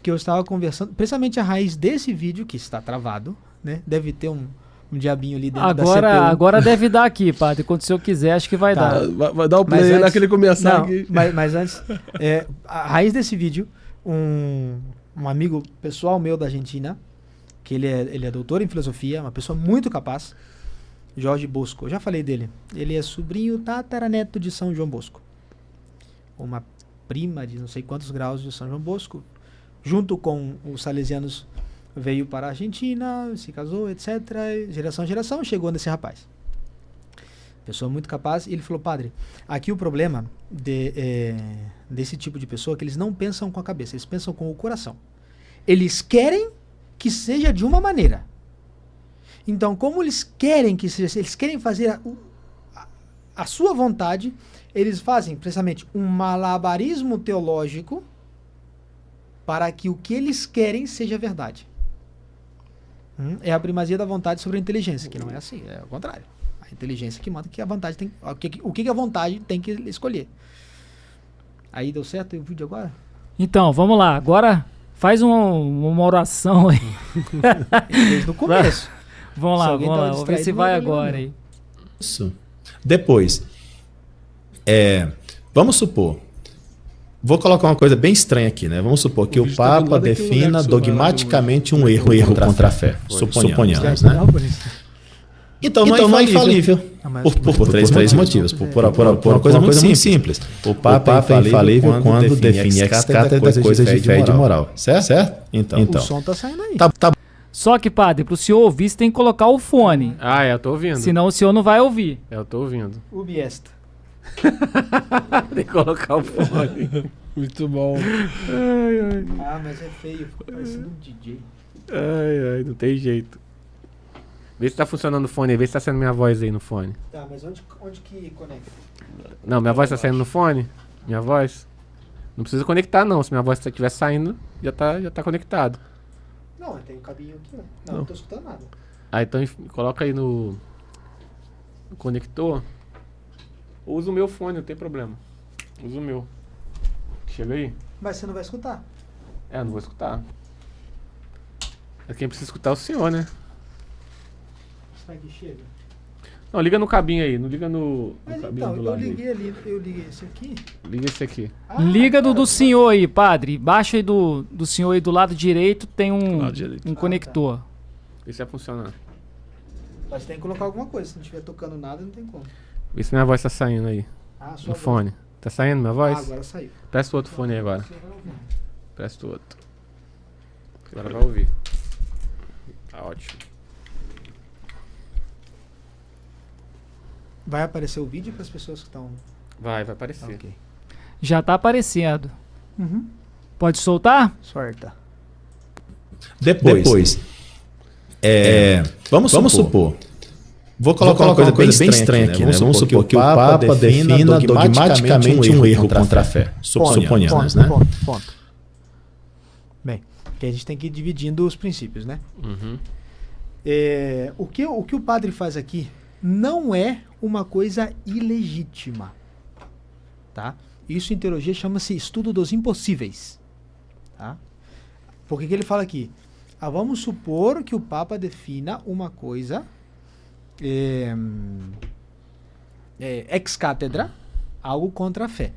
que eu estava conversando, precisamente a raiz desse vídeo, que está travado, né? Deve ter um diabinho ali dentro da CPU. Agora deve dar aqui, padre. Quando o senhor quiser, acho que vai dar. Vai dar o play lá que ele começar aqui. Mas antes, a raiz desse vídeo, um amigo pessoal meu da Argentina, que ele é doutor em filosofia, uma pessoa muito capaz, Jorge Bosco. Eu já falei dele. Ele é sobrinho tataraneto de São João Bosco. Uma prima de não sei quantos graus de São João Bosco. Junto com os salesianos, veio para a Argentina, se casou, etc. Geração em geração, chegou nesse rapaz. Pessoa muito capaz. E ele falou, padre, aqui o problema desse tipo de pessoa é que eles não pensam com a cabeça, eles pensam com o coração. Eles querem que seja de uma maneira. Então, como eles querem que seja, eles querem fazer a sua vontade, eles fazem precisamente um malabarismo teológico para que o que eles querem seja verdade. É a primazia da vontade sobre a inteligência, que não é assim, é o contrário. A inteligência que manda que a vontade tem, o que a vontade tem que escolher. Aí deu certo o vídeo agora? Então, vamos lá. Agora faz uma oração aí. Desde o começo. Vamos lá. Vamos ver se vai agora aí. Isso. Depois, vamos supor, vou colocar uma coisa bem estranha aqui, né? Vamos supor que o Papa defina dogmaticamente um erro contra a fé. Suponhamos, né? Então não é infalível. Por três motivos. Por uma coisa muito simples. O Papa é infalível quando define ex cátedra coisas de fé e de moral. Certo? Então. O som tá saindo aí. Tá. Só que, padre, pro senhor ouvir, você tem que colocar o fone. Eu tô ouvindo. Senão o senhor não vai ouvir. Eu tô ouvindo. Ubi esta. Tem que colocar o fone. Muito bom. Mas é feio. Ficou parecendo um DJ. Não tem jeito. Vê se tá funcionando o fone aí, vê se tá saindo minha voz aí no fone. Tá, mas onde que conecta? Não, minha voz tá saindo no fone? Minha voz? Não precisa conectar não, se minha voz estiver saindo, já tá conectado. Não, tem um cabinho aqui, ó. Não tô escutando nada. Então coloca aí no conector. Ou usa o meu fone, não tem problema. Usa o meu. Chega aí. Mas você não vai escutar? Não vou escutar. Quem precisa escutar é o senhor, né? Será que chega? Não, liga no cabinho aí, não liga no Mas cabinho então, do lado. eu liguei esse aqui. Liga esse aqui. Liga do senhor aí, padre. Baixa aí do senhor aí do lado direito, tem um conector. Vê se vai funcionar. Mas tem que colocar alguma coisa, se não estiver tocando nada, não tem como. Vê se minha voz tá saindo aí. No fone. Tá saindo minha voz? Agora saiu. Presta o outro fone aí agora. Presta o outro. Agora vai ouvir. Tá ótimo. Vai aparecer o vídeo para as pessoas que estão... Vai aparecer. Ok. Já tá aparecendo. Pode soltar? Sorta. Depois, vamos supor. Vou colocar uma coisa bem estranha aqui, né? Vamos supor que o Papa defina dogmaticamente um erro contra a fé. Suponhamos, né? Ponto. Bem, que a gente tem que ir dividindo os princípios, né? O que o padre faz aqui não é uma coisa ilegítima, tá? Isso em teologia chama-se estudo dos impossíveis, tá? Porque que ele fala aqui? Vamos supor que o Papa defina uma coisa ex cátedra, algo contra a fé.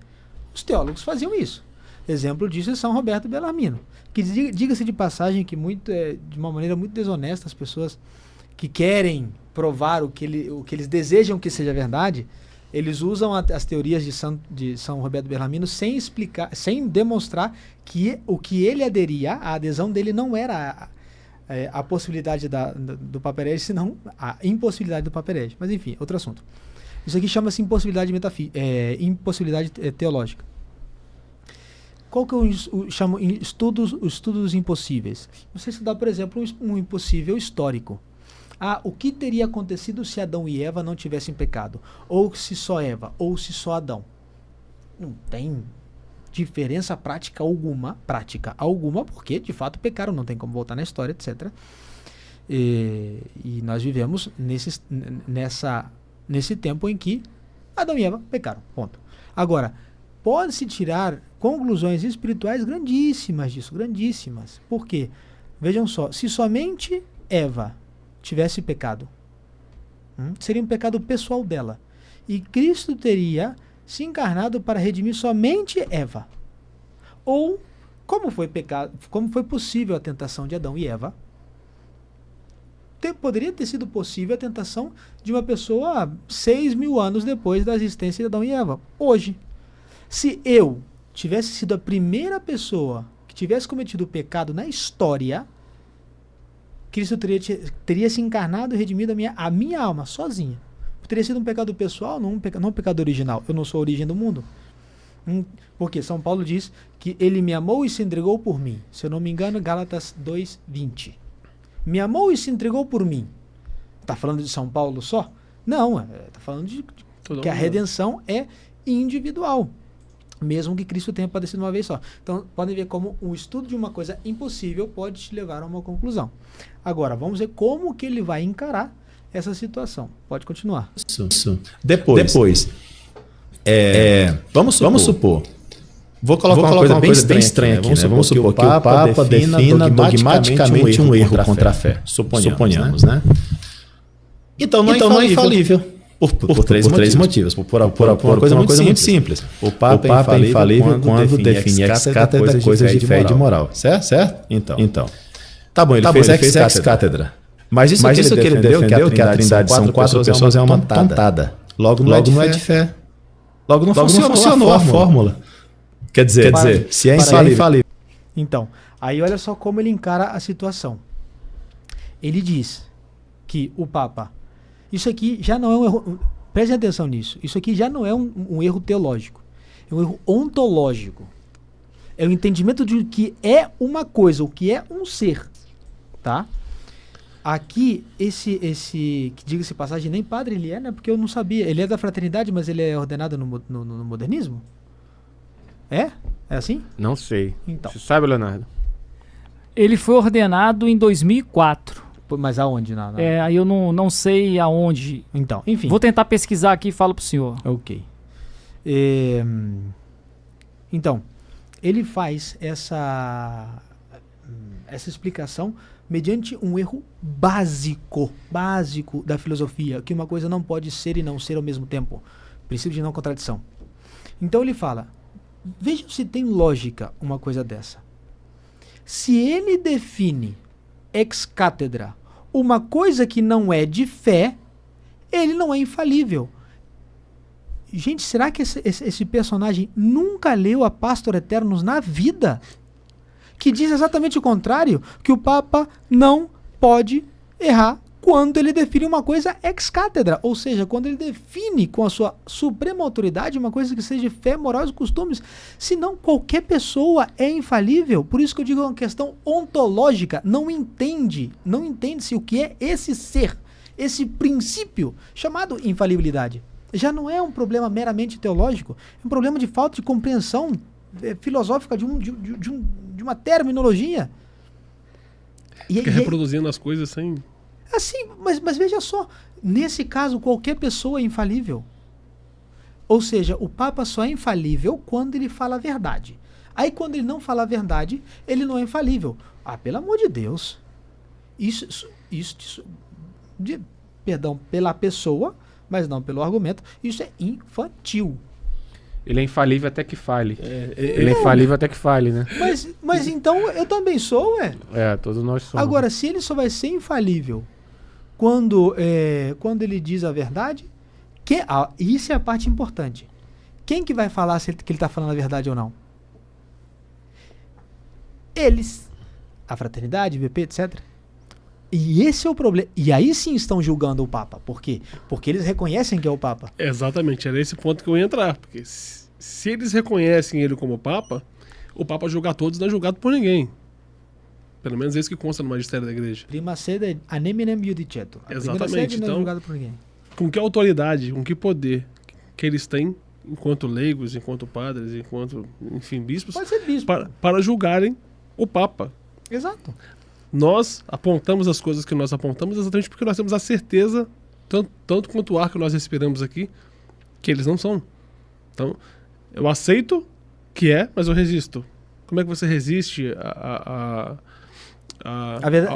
Os teólogos faziam isso. Exemplo disso é São Roberto Bellarmino, que diga-se de passagem que de uma maneira muito desonesta, as pessoas que querem provar o que eles desejam que seja verdade, eles usam as teorias de São Roberto Bellarmino sem explicar, sem demonstrar que o que ele aderia, a adesão dele não era a possibilidade do Papa herege, senão a impossibilidade do Papa herege. Mas enfim, outro assunto. Isso aqui chama-se impossibilidade impossibilidade teológica. Qual que eu chamo estudos impossíveis? Você estudar, por exemplo, um impossível histórico. O que teria acontecido se Adão e Eva não tivessem pecado? Ou se só Eva, ou se só Adão? Não tem diferença prática alguma, porque de fato pecaram, não tem como voltar na história, etc. E nós vivemos nesse tempo em que Adão e Eva pecaram, ponto. Agora, pode-se tirar conclusões espirituais grandíssimas disso, grandíssimas. Por quê? Vejam só, se somente Eva tivesse pecado, seria um pecado pessoal dela. E Cristo teria se encarnado para redimir somente Eva. Ou, como foi possível a tentação de Adão e Eva, poderia ter sido possível a tentação de uma pessoa 6.000 anos depois da existência de Adão e Eva. Hoje, se eu tivesse sido a primeira pessoa que tivesse cometido o pecado na história, Cristo teria se encarnado e redimido a minha alma sozinha. Teria sido um pecado pessoal, não um pecado original. Eu não sou a origem do mundo. Porque São Paulo diz que ele me amou e se entregou por mim. Se eu não me engano, Gálatas 2:20. Me amou e se entregou por mim. Está falando de São Paulo só? Não, está falando de que a redenção é individual. Mesmo que Cristo tenha padecido uma vez só. Então, podem ver como o estudo de uma coisa impossível pode te levar a uma conclusão. Agora, vamos ver como que ele vai encarar essa situação. Pode continuar. Isso. Depois vamos supor. Vou colocar uma coisa bem estranha aqui. Vamos supor que o Papa defina dogmaticamente um erro contra a fé. Suponhamos, né? Então não é infalível. Por três motivos. Por uma coisa muito simples. O Papa é infalível quando define ex-cátedra coisas de fé e de moral. Certo? Então. Tá bom, ele fez ex-cátedra. Mas isso que ele defendeu, que a Trindade são 4 pessoas, é uma tontada. Logo não é de fé. Logo não funcionou a fórmula. Quer dizer, se é infalível. Então, aí olha só como ele encara a situação. Ele diz que o Papa... Isso aqui já não é um erro... Prestem atenção nisso. Isso aqui já não é um erro teológico. É um erro ontológico. É o entendimento de o que é uma coisa, o que é um ser. Tá? Aqui, que diga-se passagem, nem padre ele é, né? Porque eu não sabia. Ele é da fraternidade, mas ele é ordenado no modernismo? É? É assim? Não sei. Então. Você sabe, Leonardo? Ele foi ordenado em 2004. Mas aonde? Aí eu não sei aonde. Então, enfim. Vou tentar pesquisar aqui e falo pro senhor. Ok. Então, ele faz essa explicação mediante um erro básico da filosofia, que uma coisa não pode ser e não ser ao mesmo tempo. Princípio de não contradição. Então ele fala, vejam se tem lógica uma coisa dessa. Se ele define ex-cátedra uma coisa que não é de fé, ele não é infalível. Gente, será que esse personagem nunca leu a Pastor Eternus na vida? Que diz exatamente o contrário, que o Papa não pode errar quando ele define uma coisa ex-cátedra, ou seja, quando ele define com a sua suprema autoridade uma coisa que seja fé, moral e costumes. Senão, qualquer pessoa é infalível. Por isso que eu digo uma questão ontológica. Não entende-se o que é esse ser, esse princípio chamado infalibilidade. Já não é um problema meramente teológico, é um problema de falta de compreensão filosófica de uma terminologia. Fica reproduzindo as coisas sem... Assim, mas veja só, nesse caso qualquer pessoa é infalível. Ou seja, o Papa só é infalível quando ele fala a verdade. Aí quando ele não fala a verdade, ele não é infalível. Ah, pelo amor de Deus. Perdão, pela pessoa, mas não pelo argumento, isso é infantil. Ele é infalível até que fale. Ele é infalível até que fale, né? Mas então eu também sou, todos nós somos. Agora, se ele só vai ser infalível quando ele diz a verdade, isso é a parte importante. Quem que vai falar que ele está falando a verdade ou não? Eles. A fraternidade, VP, etc. E esse é o problema. E aí sim estão julgando o Papa. Por quê? Porque eles reconhecem que é o Papa. Exatamente, era esse ponto que eu ia entrar. Porque se eles reconhecem ele como Papa, o Papa julgar todos não é julgado por ninguém. Pelo menos é isso que consta no magistério da igreja. Prima sede a neminem iudicetur. Exatamente. Não é então, julgado por ninguém. Com que autoridade, com que poder que eles têm, enquanto leigos, enquanto padres, enquanto, enfim, bispos, pode ser bispo, para julgarem o Papa. Exato. Nós apontamos as coisas que nós apontamos exatamente porque nós temos a certeza, tanto quanto o ar que nós respiramos aqui, que eles não são. Então, eu aceito que mas eu resisto. Como é que você resiste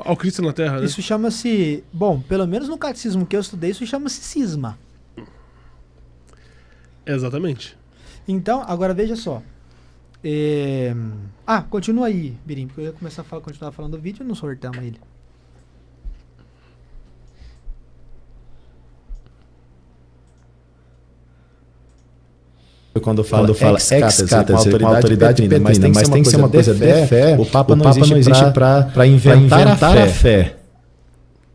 ao Cristo na Terra, né? Isso chama-se... Bom, pelo menos no catecismo que eu estudei, isso chama-se cisma. Exatamente. Então, agora veja só. Continua aí, Birim, porque eu ia continuar falando do vídeo e não sorteamos ele. quando fala ex-cátedra, com autoridade petrina, mas tem que ser uma coisa de fé. O Papa não existe para inventar a fé,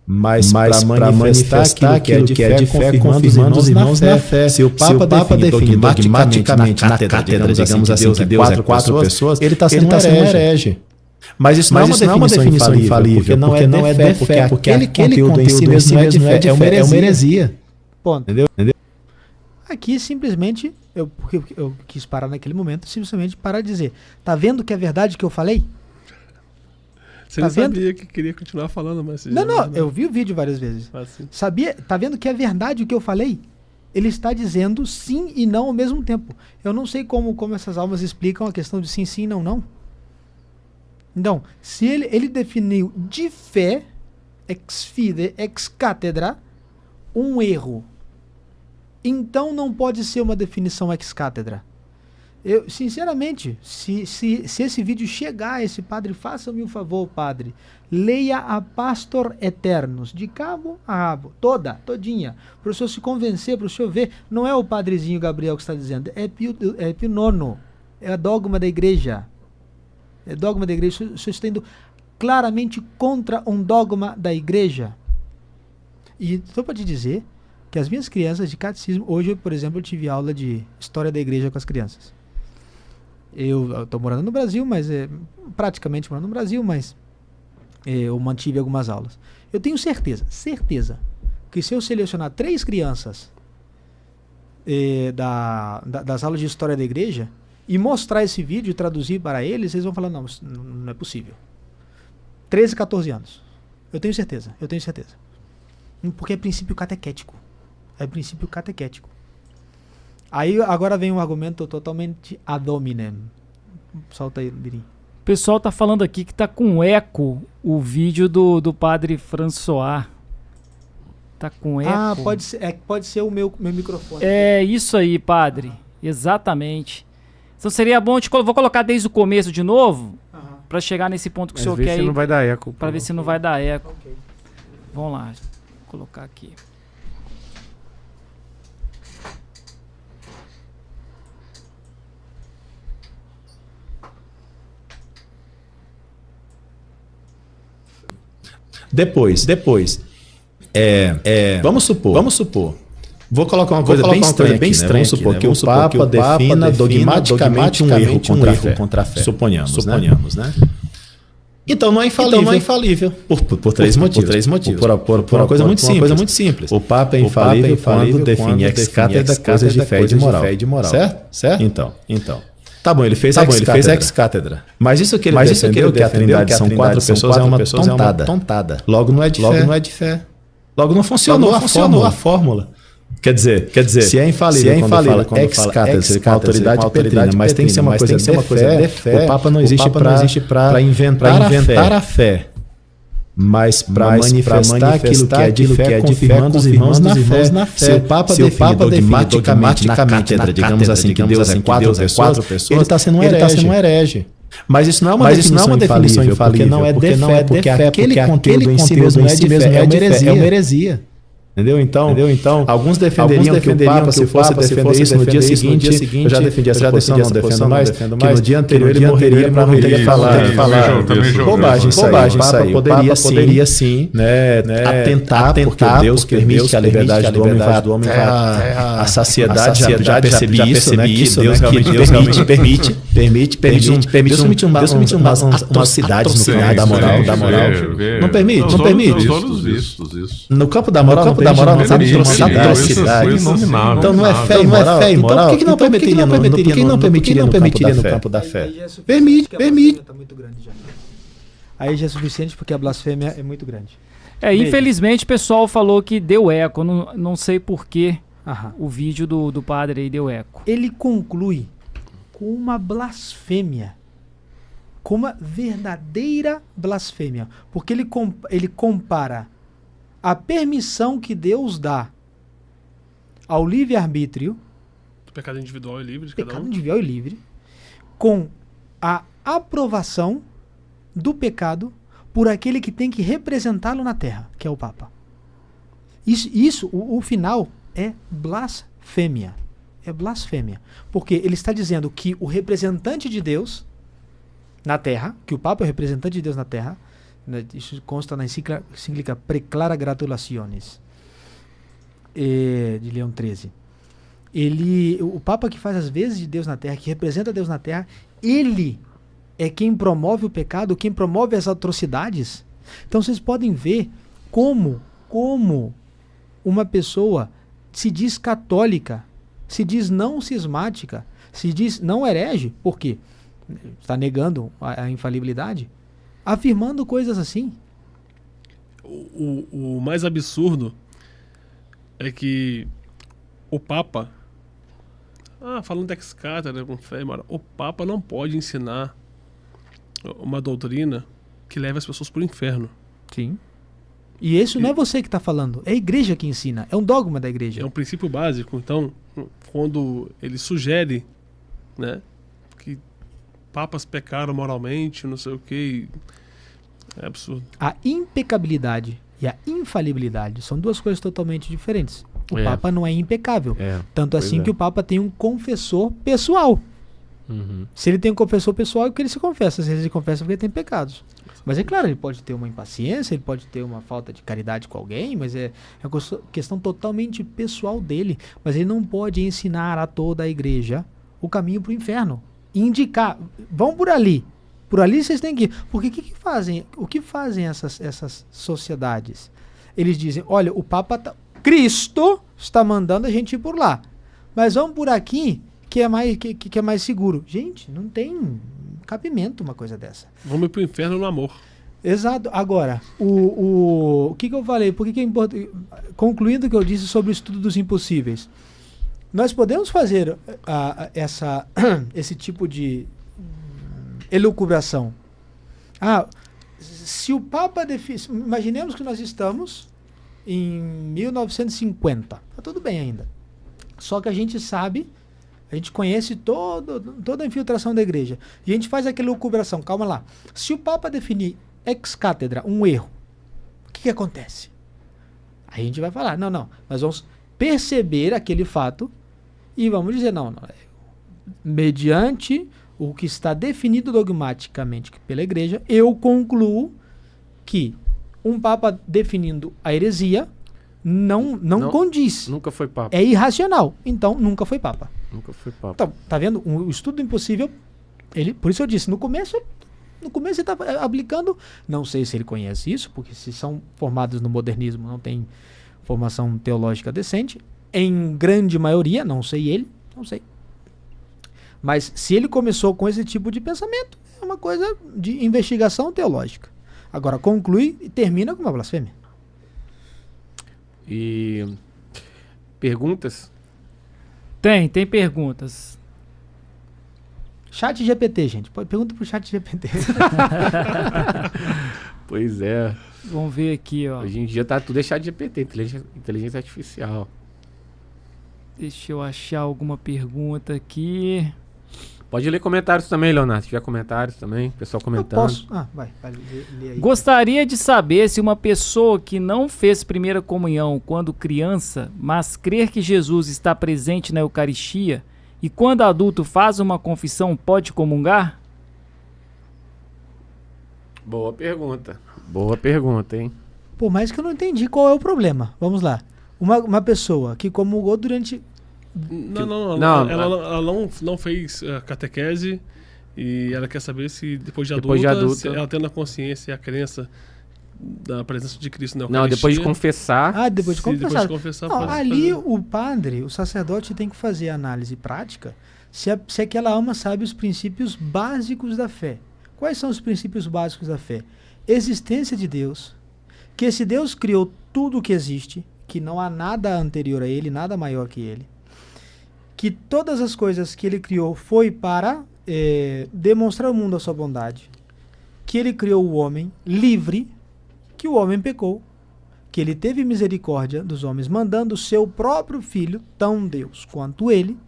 mas para manifestar aquilo que é de fé, confirmando os irmãos na fé. Se o Papa define dogmaticamente na cátedra, digamos assim, que Deus é quatro pessoas, ele está sendo herege. Mas isso não é uma definição infalível, porque não é de fé, porque aquele conteúdo em si mesmo não é de fé, é uma heresia. Ponto. Entendeu? Aqui simplesmente, porque eu quis parar naquele momento, simplesmente parar de dizer, tá vendo que é verdade que eu falei? Você não sabia que queria continuar falando, mas... Não, eu vi o vídeo várias vezes. Sabia? Tá vendo que é verdade o que eu falei? Ele está dizendo sim e não ao mesmo tempo. Eu não sei como essas almas explicam a questão de sim, sim, não. Então, se ele definiu de fé, ex fide, ex cátedra, um erro, então não pode ser uma definição ex cátedra. Eu, sinceramente, se esse vídeo chegar a esse padre, faça-me um favor, padre, leia a Pastor Eternos, de cabo a rabo, todinha, para o senhor se convencer, para o senhor ver, não é o padrezinho Gabriel que está dizendo, é Pio IX, é dogma da igreja. É dogma da igreja. O senhor está indo claramente contra um dogma da igreja. E estou para te dizer que as minhas crianças de catecismo, hoje, por exemplo, eu tive aula de história da igreja com as crianças. Eu estou morando no Brasil, mas praticamente morando no Brasil, mas eu mantive algumas aulas. Eu tenho certeza, que se eu selecionar 3 crianças das aulas de história da igreja, e mostrar esse vídeo e traduzir para eles, eles vão falar, não é possível. 13, 14 anos. Eu tenho certeza. Porque é princípio catequético. Aí agora vem um argumento totalmente ad hominem. Solta aí, Birim. O pessoal tá falando aqui que tá com eco o vídeo do padre François. Tá com eco. Ah, pode ser o meu microfone. É isso aí, padre. Exatamente. Então seria bom, vou colocar desde o começo de novo, para chegar nesse ponto que o senhor quer ir. Para ver se não vai dar eco. Para ver se não vai dar eco. Okay. Vamos lá, vou colocar aqui. Depois, vamos supor. Vou colocar uma coisa bem estranha, vamos supor que o Papa defina dogmaticamente um erro contra a fé. Suponhamos, né? Então não é infalível. Por 3 motivos. Por uma coisa muito simples. O Papa é infalível quando define ex cátedra coisas de fé e de moral. Certo? Então. Tá bom, ele fez ex cátedra. Mas isso que ele defendeu, que a Trindade são 4 pessoas, é uma tontada. Logo não é de fé. Logo não funcionou a fórmula. Quer dizer, se é infalível quando fala ex cátedra, com autoridade petrina, mas tem que ser uma coisa de fé, o Papa não existe para inventar a fé, mas para manifestar aquilo que é de fé, confirmando os irmãos na fé. Se o Papa define dogmaticamente na cátedra, digamos assim, que Deus é 4 pessoas, ele está sendo um herege. Mas isso não é uma definição infalível, porque não é de fé, porque aquele conteúdo em si mesmo não é de fé, é uma heresia. Entendeu? Então, alguns defenderiam que o Papa, se fosse defender isso no dia seguinte, eu já defendi essa posição, não defendo mais, que no dia anterior ele morreria para não ter que falar bobagem isso aí. O Papa poderia sim atentar, porque Deus permite que a liberdade do homem vá até a saciedade, já percebi isso, né? Que Deus realmente permite umas atrocidades no campo da moral. Não permite. No campo da moral não sabe atrocidade. Então não é fé e moral. Por que não permitiria no campo da fé? Permite. Aí já é suficiente porque a blasfêmia é muito grande. Infelizmente o pessoal falou que deu eco. Não sei por que o vídeo do padre aí deu eco. Ele conclui com uma blasfêmia. Com uma verdadeira blasfêmia. Porque ele compara a permissão que Deus dá ao livre-arbítrio, pecado individual e livre, individual e livre, com a aprovação do pecado por aquele que tem que representá-lo na terra, que é o Papa. O final é blasfêmia. é blasfêmia. Porque ele está dizendo que o representante de Deus na Terra, que o Papa é o representante de Deus na Terra, isso consta na encíclica Preclara Gratulationes, de Leão XIII. O Papa que faz as vezes de Deus na Terra, que representa Deus na Terra, ele é quem promove o pecado, quem promove as atrocidades. Então vocês podem ver como uma pessoa se diz católica, se diz não cismática, se diz não herege, por quê? Está negando a infalibilidade, afirmando coisas assim. O mais absurdo é que o Papa, falando de ex-cátedra com fé, o Papa não pode ensinar uma doutrina que leva as pessoas para o inferno. Sim. E isso não é você que está falando, é a igreja que ensina, é um dogma da igreja. É um princípio básico. Então, quando ele sugere, né, que papas pecaram moralmente, não sei o que, é absurdo. A impecabilidade e a infalibilidade são duas coisas totalmente diferentes. O Papa não é impecável. Tanto assim que o Papa tem um confessor pessoal. Uhum. Se ele tem um confessor pessoal, é porque ele se confessa. Se ele se confessa, é porque ele tem pecados. Mas é claro, ele pode ter uma impaciência, ele pode ter uma falta de caridade com alguém, mas é uma questão totalmente pessoal dele. Mas ele não pode ensinar a toda a igreja o caminho para o inferno. E indicar, vão por ali. Por ali vocês têm que ir. Porque o que fazem essas sociedades? Eles dizem, olha, o Papa Cristo está mandando a gente ir por lá. Mas vamos por aqui, que é mais seguro. Gente, não tem cabimento uma coisa dessa. Vamos ir pro inferno no amor. Exato. Agora, o que eu falei? Por que é importante? Concluindo o que eu disse sobre o estudo dos impossíveis. Nós podemos fazer esse tipo de elucubração. Se o Papa imaginemos que nós estamos em 1950. Tá tudo bem ainda. Só que a gente sabe, a gente conhece toda a infiltração da igreja. E a gente faz aquela elucubração. Calma lá. Se o Papa definir ex-cátedra um erro, o que acontece? Aí a gente vai falar, não, nós vamos perceber aquele fato e vamos dizer, não, mediante o que está definido dogmaticamente pela igreja, eu concluo que um Papa definindo a heresia não condiz. Nunca foi Papa. É irracional. Então, nunca foi Papa. Nunca foi Papa. Então, tá vendo? O estudo impossível, por isso eu disse, no começo ele está aplicando, não sei se ele conhece isso, porque se são formados no modernismo, não tem formação teológica decente. Em grande maioria, não sei. Mas se ele começou com esse tipo de pensamento, é uma coisa de investigação teológica. Agora, conclui e termina com uma blasfêmia. E perguntas? Tem perguntas. Chat GPT, gente. Pergunta pro Chat GPT. Pois é. Vamos ver aqui, ó. Hoje em dia tá tudo Chat GPT, inteligência artificial. Deixa eu achar alguma pergunta aqui. Pode ler comentários também, Leonardo. Se tiver comentários também, pessoal comentando. Eu posso. Vai ler aí. Gostaria de saber se uma pessoa que não fez primeira comunhão quando criança, mas crer que Jesus está presente na Eucaristia e quando adulto faz uma confissão, pode comungar? Boa pergunta, hein? Pô, mas que eu não entendi qual é o problema. Vamos lá. Uma pessoa que comungou durante... Ela não fez catequese e ela quer saber se depois de adulta, se ela tendo a consciência e a crença da presença de Cristo na Eucaristia. Não, depois de confessar. Depois de confessar. Não, ali fazer. O padre, o sacerdote tem que fazer a análise prática se aquela alma sabe os princípios básicos da fé. Quais são os princípios básicos da fé? Existência de Deus, que esse Deus criou tudo o que existe, que não há nada anterior a ele, nada maior que ele, que todas as coisas que ele criou foi para demonstrar ao mundo a sua bondade, que ele criou o homem livre, que o homem pecou, que ele teve misericórdia dos homens, mandando o seu próprio filho, tão Deus quanto ele,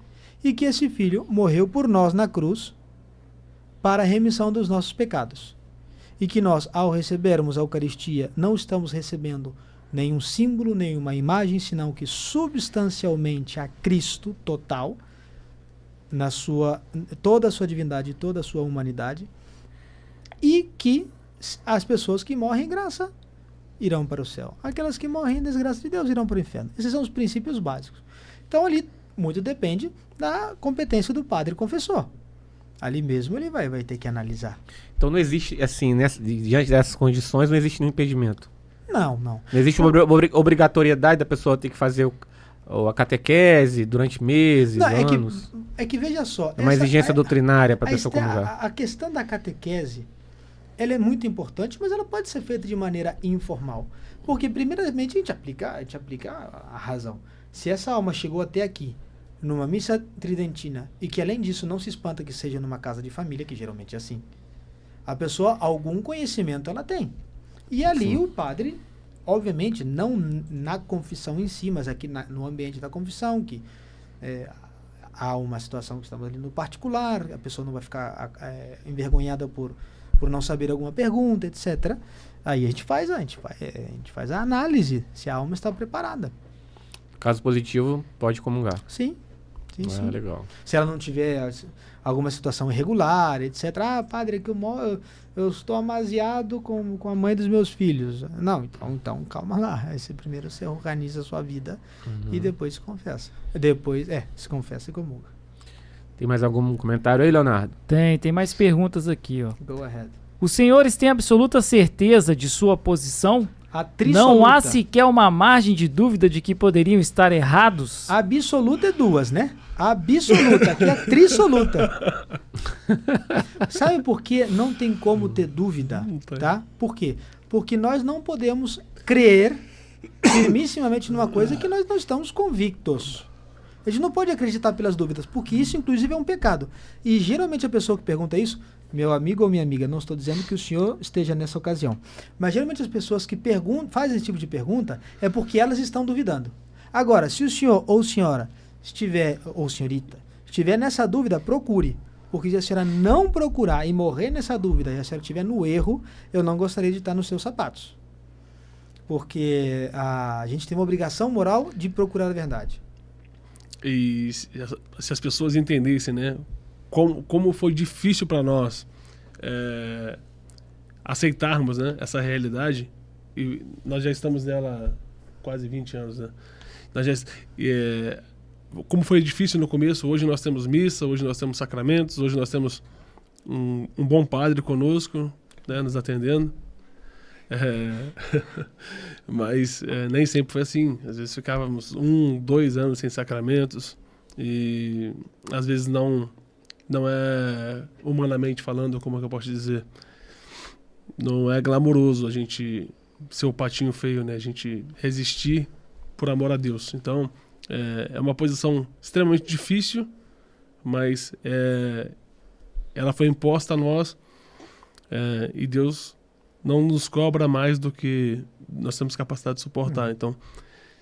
e que esse filho morreu por nós na cruz para a remissão dos nossos pecados. E que nós, ao recebermos a Eucaristia, não estamos recebendo nenhum símbolo, nenhuma imagem, senão que substancialmente a Cristo total, toda a sua divindade, toda a sua humanidade, e que as pessoas que morrem em graça irão para o céu. Aquelas que morrem em desgraça de Deus irão para o inferno. Esses são os princípios básicos. Então ali muito depende da competência do padre confessor. Ali mesmo ele vai ter que analisar. Então não existe, assim, diante dessas condições, não existe nenhum impedimento? Não. Não existe uma obrigatoriedade da pessoa ter que fazer a catequese durante meses, anos? É que veja só... É uma exigência doutrinária para a pessoa comungar. A questão da catequese, ela é muito importante, mas ela pode ser feita de maneira informal. Porque, primeiramente, a gente aplica a razão. Se essa alma chegou até aqui, numa missa tridentina, e que, além disso, não se espanta que seja numa casa de família, que geralmente é assim, a pessoa, algum conhecimento ela tem. E ali Sim. O padre, obviamente, não na confissão em si, mas aqui no ambiente da confissão, que há uma situação que estamos ali no particular, a pessoa não vai ficar envergonhada por não saber alguma pergunta, etc. Aí a gente faz a análise, se a alma está preparada. Caso positivo, pode comungar. Sim. Legal. Se ela não tiver alguma situação irregular, etc. Padre, que eu estou amasiado com a mãe dos meus filhos. Não, então calma lá. Aí primeiro você organiza a sua vida e depois se confessa. Depois, se confessa e comunga. Tem mais algum comentário aí, Leonardo? Tem mais perguntas aqui, ó. Go ahead. Os senhores têm absoluta certeza de sua posição? Trissoluta. Não há sequer uma margem de dúvida de que poderiam estar errados? A absoluta é duas, né? A absoluta, aqui é a trissoluta. Sabe por que não tem como ter dúvida? Tá? Por quê? Porque nós não podemos crer firmissimamente numa coisa que nós não estamos convictos. A gente não pode acreditar pelas dúvidas, porque isso, inclusive, é um pecado. E, geralmente, a pessoa que pergunta isso, meu amigo ou minha amiga, não estou dizendo que o senhor esteja nessa ocasião, mas, geralmente, as pessoas que fazem esse tipo de pergunta é porque elas estão duvidando. Agora, se o senhor ou senhora ou senhorita, estiver nessa dúvida, procure. Porque se a senhora não procurar e morrer nessa dúvida, e a senhora estiver no erro, eu não gostaria de estar nos seus sapatos. Porque a gente tem uma obrigação moral de procurar a verdade. E se as pessoas entendessem, né, como foi difícil para nós aceitarmos, né, essa realidade, e nós já estamos nela há quase 20 anos, né? Como foi difícil no começo, hoje nós temos missa, hoje nós temos sacramentos, hoje nós temos um bom padre conosco, né, nos atendendo. Mas nem sempre foi assim. Às vezes ficávamos 1, 2 anos sem sacramentos e às vezes não é, humanamente falando, como é que eu posso dizer, não é glamouroso a gente ser o patinho feio, né? A gente resistir por amor a Deus. Então é uma posição extremamente difícil, mas ela foi imposta a nós, e Deus não nos cobra mais do que nós temos capacidade de suportar. Então,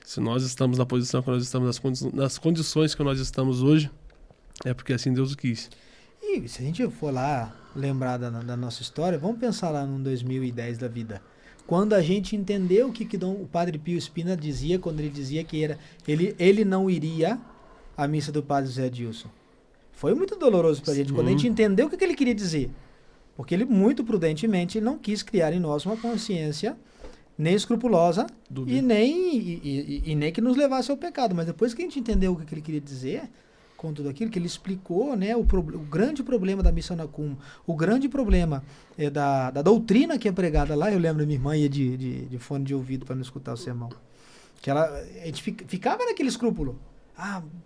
se nós estamos na posição que nós estamos, nas condições que nós estamos hoje, é porque assim Deus o quis. E se a gente for lá lembrar da nossa história, vamos pensar lá no 2010 da vida. Quando a gente entendeu o que o Padre Pio Spina dizia, quando ele dizia que ele não iria à missa do Padre José Adilson. Foi muito doloroso pra gente, quando a gente entendeu o que ele queria dizer. Porque ele, muito prudentemente, não quis criar em nós uma consciência nem escrupulosa e nem que nos levasse ao pecado. Mas depois que a gente entendeu o que ele queria dizer, com tudo aquilo que ele explicou, né, o grande problema da missa na cum, o grande problema da doutrina que é pregada lá, eu lembro, minha irmã ia de fone de ouvido para não escutar o sermão. Que a gente ficava naquele escrúpulo.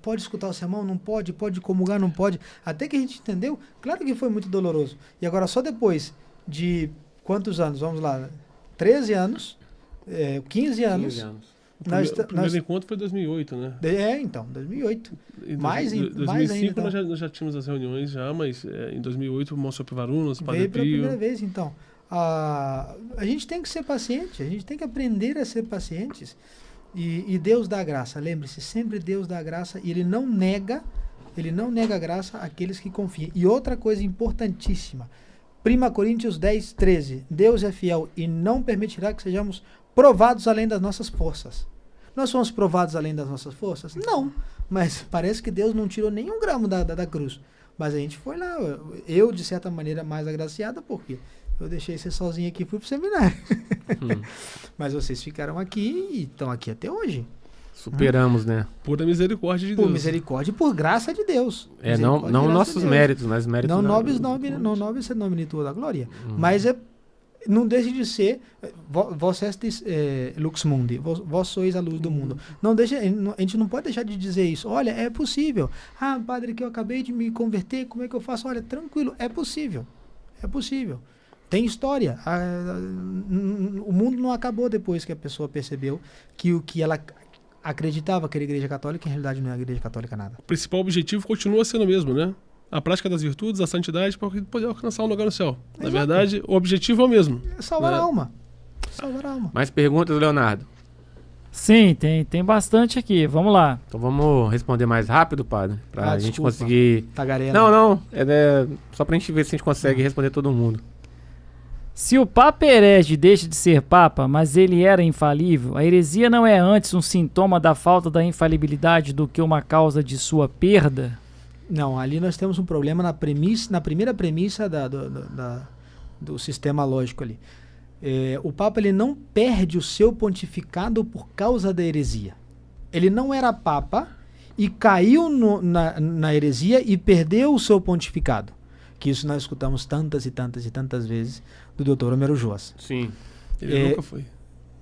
Pode escutar o sermão? Não pode. Pode comungar? Não pode. Até que a gente entendeu, claro que foi muito doloroso. E agora só depois de quantos anos? Vamos lá, 13 anos, 15 anos. 15 anos. O primeiro encontro foi em 2008, né? Então, 2008. Mais 2005 ainda. nós já tínhamos as reuniões, mas em 2008 o Monsenhor Pivarunas, o Padre Veio pela Pio. primeira vez, então. A gente tem que ser paciente, a gente tem que aprender a ser pacientes. E Deus dá graça, lembre-se, sempre Deus dá graça e Ele não nega a graça àqueles que confiam. E outra coisa importantíssima, 1 Coríntios 10, 13, Deus é fiel e não permitirá que sejamos provados além das nossas forças. Nós fomos provados além das nossas forças? Não. Mas parece que Deus não tirou nenhum gramo da cruz. Mas a gente foi lá. Eu, de certa maneira, mais agraciada, porque eu deixei você sozinho aqui e fui pro seminário. Mas vocês ficaram aqui e estão aqui até hoje. Superamos, né? Por misericórdia de Deus. Por misericórdia e por graça de Deus. Não nossos méritos, mas méritos não nobis nomine tua da glória. Mas não deixe de ser vós estes lux mundi, vós sois a luz do mundo. Não deixe, a gente não pode deixar de dizer isso. Olha, é possível. Ah, padre, que eu acabei de me converter, como é que eu faço? Olha, tranquilo, é possível. É possível. Tem história. O mundo não acabou depois que a pessoa percebeu que o que ela acreditava que era a Igreja Católica, em realidade não é a Igreja Católica nada. O principal objetivo continua sendo o mesmo, né? A prática das virtudes, a santidade, para poder alcançar um lugar no céu. Exato. Na verdade, o objetivo é o mesmo. Salvar a alma. Salvar a alma. Mais perguntas, Leonardo? Sim, tem bastante aqui. Vamos lá. Então vamos responder mais rápido, padre? Pra gente conseguir... Tagarela. Não. Só pra gente ver se a gente consegue responder todo mundo. Se o Papa herege deixa de ser Papa, mas ele era infalível, a heresia não é antes um sintoma da falta da infalibilidade do que uma causa de sua perda? Não, ali nós temos um problema na primeira premissa do sistema lógico ali. O Papa ele não perde o seu pontificado por causa da heresia. Ele não era Papa e caiu na heresia e perdeu o seu pontificado. Que isso nós escutamos tantas e tantas e tantas vezes do Dr. Homero Joas. Sim. Ele nunca foi.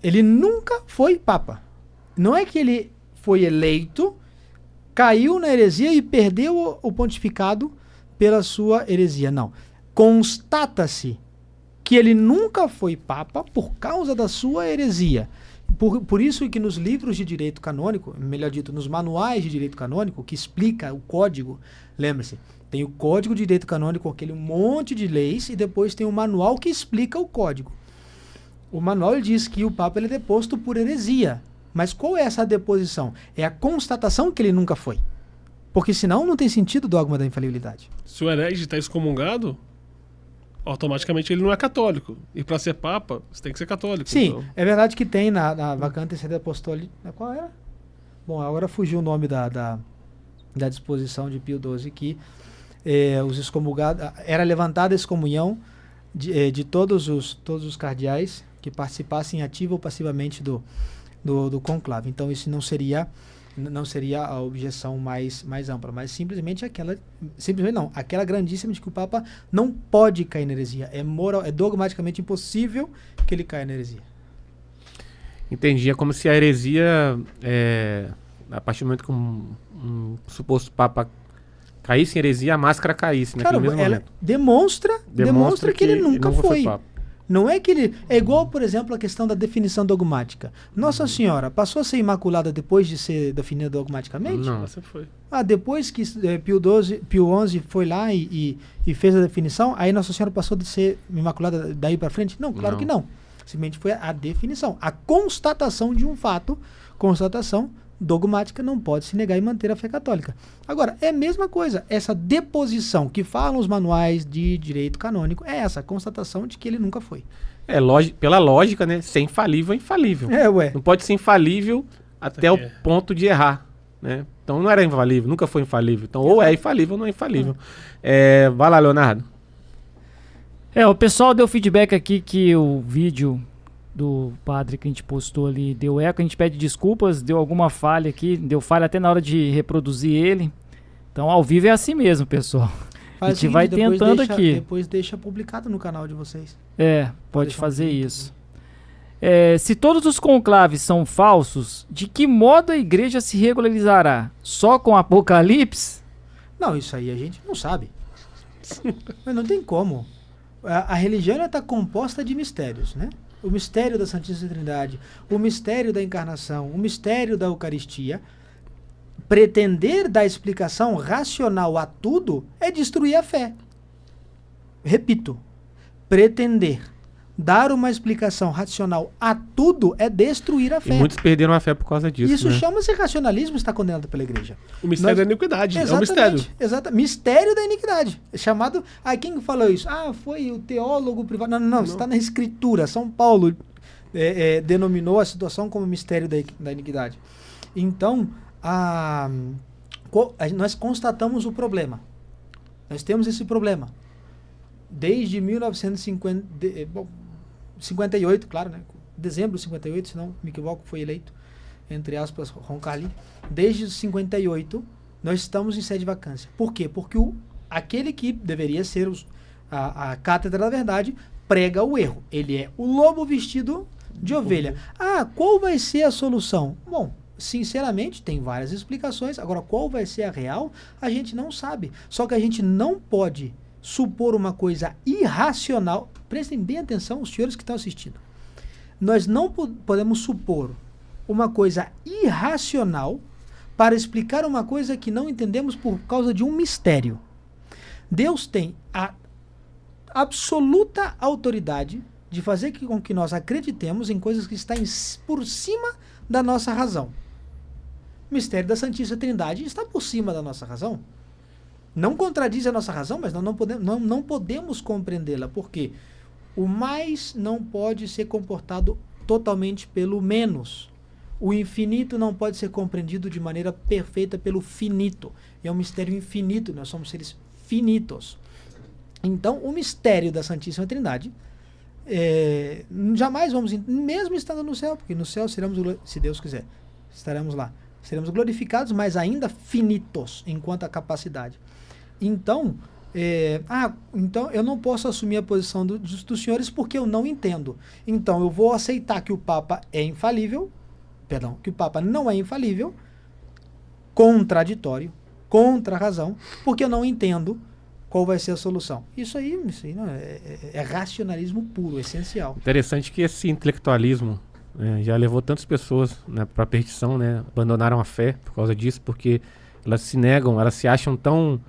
Ele nunca foi Papa. Não é que ele foi eleito, caiu na heresia e perdeu o pontificado pela sua heresia. Não. Constata-se que ele nunca foi Papa por causa da sua heresia. Por isso que nos livros de direito canônico, melhor dito, nos manuais de direito canônico, que explica o código, lembre-se, tem o Código de Direito Canônico, aquele monte de leis, e depois tem o manual que explica o código. O manual ele diz que o Papa ele é deposto por heresia. Mas qual é essa deposição? É a constatação que ele nunca foi. Porque senão não tem sentido o dogma da infalibilidade. Se o herege está excomungado, automaticamente ele não é católico. E para ser Papa, você tem que ser católico. Sim, então. É verdade que tem na vacante sede apostólica. Qual era? Bom, agora fugiu o nome da disposição de Pio XII que os excomungados, era levantada a excomunhão de todos os cardeais que participassem ativa ou passivamente do conclave. Então isso não seria a objeção mais ampla, mas simplesmente aquela grandíssima de que o Papa não pode cair na heresia. É dogmaticamente impossível que ele caia na heresia. Entendi. É como se a heresia, a partir do momento que um suposto Papa caísse em heresia, a máscara caísse. Claro, ela demonstra que ele nunca foi. Não é que ele... É igual, por exemplo, a questão da definição dogmática. Nossa Senhora passou a ser imaculada depois de ser definida dogmaticamente? Não, você foi. Depois que Pio XI foi lá e fez a definição, aí Nossa Senhora passou de ser imaculada daí para frente? Não, claro que não. Simplesmente foi a definição. A constatação de um fato, constatação dogmática, não pode se negar e manter a fé católica. Agora, é a mesma coisa. Essa deposição que falam os manuais de direito canônico é essa, a constatação de que ele nunca foi. Pela lógica, né? Ser infalível é infalível. Não pode ser infalível até o ponto de errar, né? Então não era infalível, nunca foi infalível. Então ou é infalível ou não é infalível. Vai lá, Leonardo. O pessoal deu feedback aqui que o vídeo do padre que a gente postou ali deu eco, a gente pede desculpas, deu alguma falha aqui, deu falha até na hora de reproduzir ele. Então ao vivo é assim mesmo, pessoal. A gente vai tentando aqui. Depois deixa publicado no canal de vocês. Pode fazer isso. Se todos os conclaves são falsos, de que modo a igreja se regularizará? Só com Apocalipse? Não, isso aí a gente não sabe. Mas não tem como. A religião está composta de mistérios, né? O mistério da Santíssima Trindade, o mistério da encarnação, o mistério da Eucaristia. Pretender dar explicação racional a tudo é destruir a fé. Repito, pretender dar uma explicação racional a tudo é destruir a fé. E muitos perderam a fé por causa disso. Isso chama-se racionalismo, está condenado pela igreja. O mistério da iniquidade, é um mistério. Exatamente, mistério da iniquidade. É chamado... quem falou isso? Foi o teólogo privado. Não. Está na Escritura. São Paulo denominou a situação como mistério da iniquidade. Então, nós constatamos o problema. Nós temos esse problema. Desde 1958, claro, né? Dezembro de 58, se não me equivoco, foi eleito, entre aspas, Roncalli. Desde 58, nós estamos em sede de vacância. Por quê? Porque aquele que deveria ser a cátedra da verdade prega o erro. Ele é o lobo vestido de ovelha. Qual vai ser a solução? Bom, sinceramente, tem várias explicações. Agora, qual vai ser a real, a gente não sabe. Só que a gente não pode supor uma coisa irracional. Prestem bem atenção, os senhores que estão assistindo. Nós não podemos supor uma coisa irracional para explicar uma coisa que não entendemos por causa de um mistério. Deus tem a absoluta autoridade de fazer com que nós acreditemos em coisas que estão por cima da nossa razão. O mistério da Santíssima Trindade está por cima da nossa razão. Não contradiz a nossa razão, mas nós não podemos compreendê-la. Por quê? O mais não pode ser comportado totalmente pelo menos. O infinito não pode ser compreendido de maneira perfeita pelo finito. É um mistério infinito, nós somos seres finitos. Então, o mistério da Santíssima Trindade, jamais vamos, mesmo estando no céu, porque no céu seremos, se Deus quiser, estaremos lá. Seremos glorificados, mas ainda finitos, enquanto a capacidade. Então, então eu não posso assumir a posição dos senhores porque eu não entendo. Então, eu vou aceitar que o Papa é infalível, que o Papa não é infalível, contraditório, contra a razão, porque eu não entendo qual vai ser a solução. Isso aí não é racionalismo puro, essencial. Interessante que esse intelectualismo já levou tantas pessoas, né, para a perdição, né, abandonaram a fé por causa disso, porque elas se negam, elas se acham tão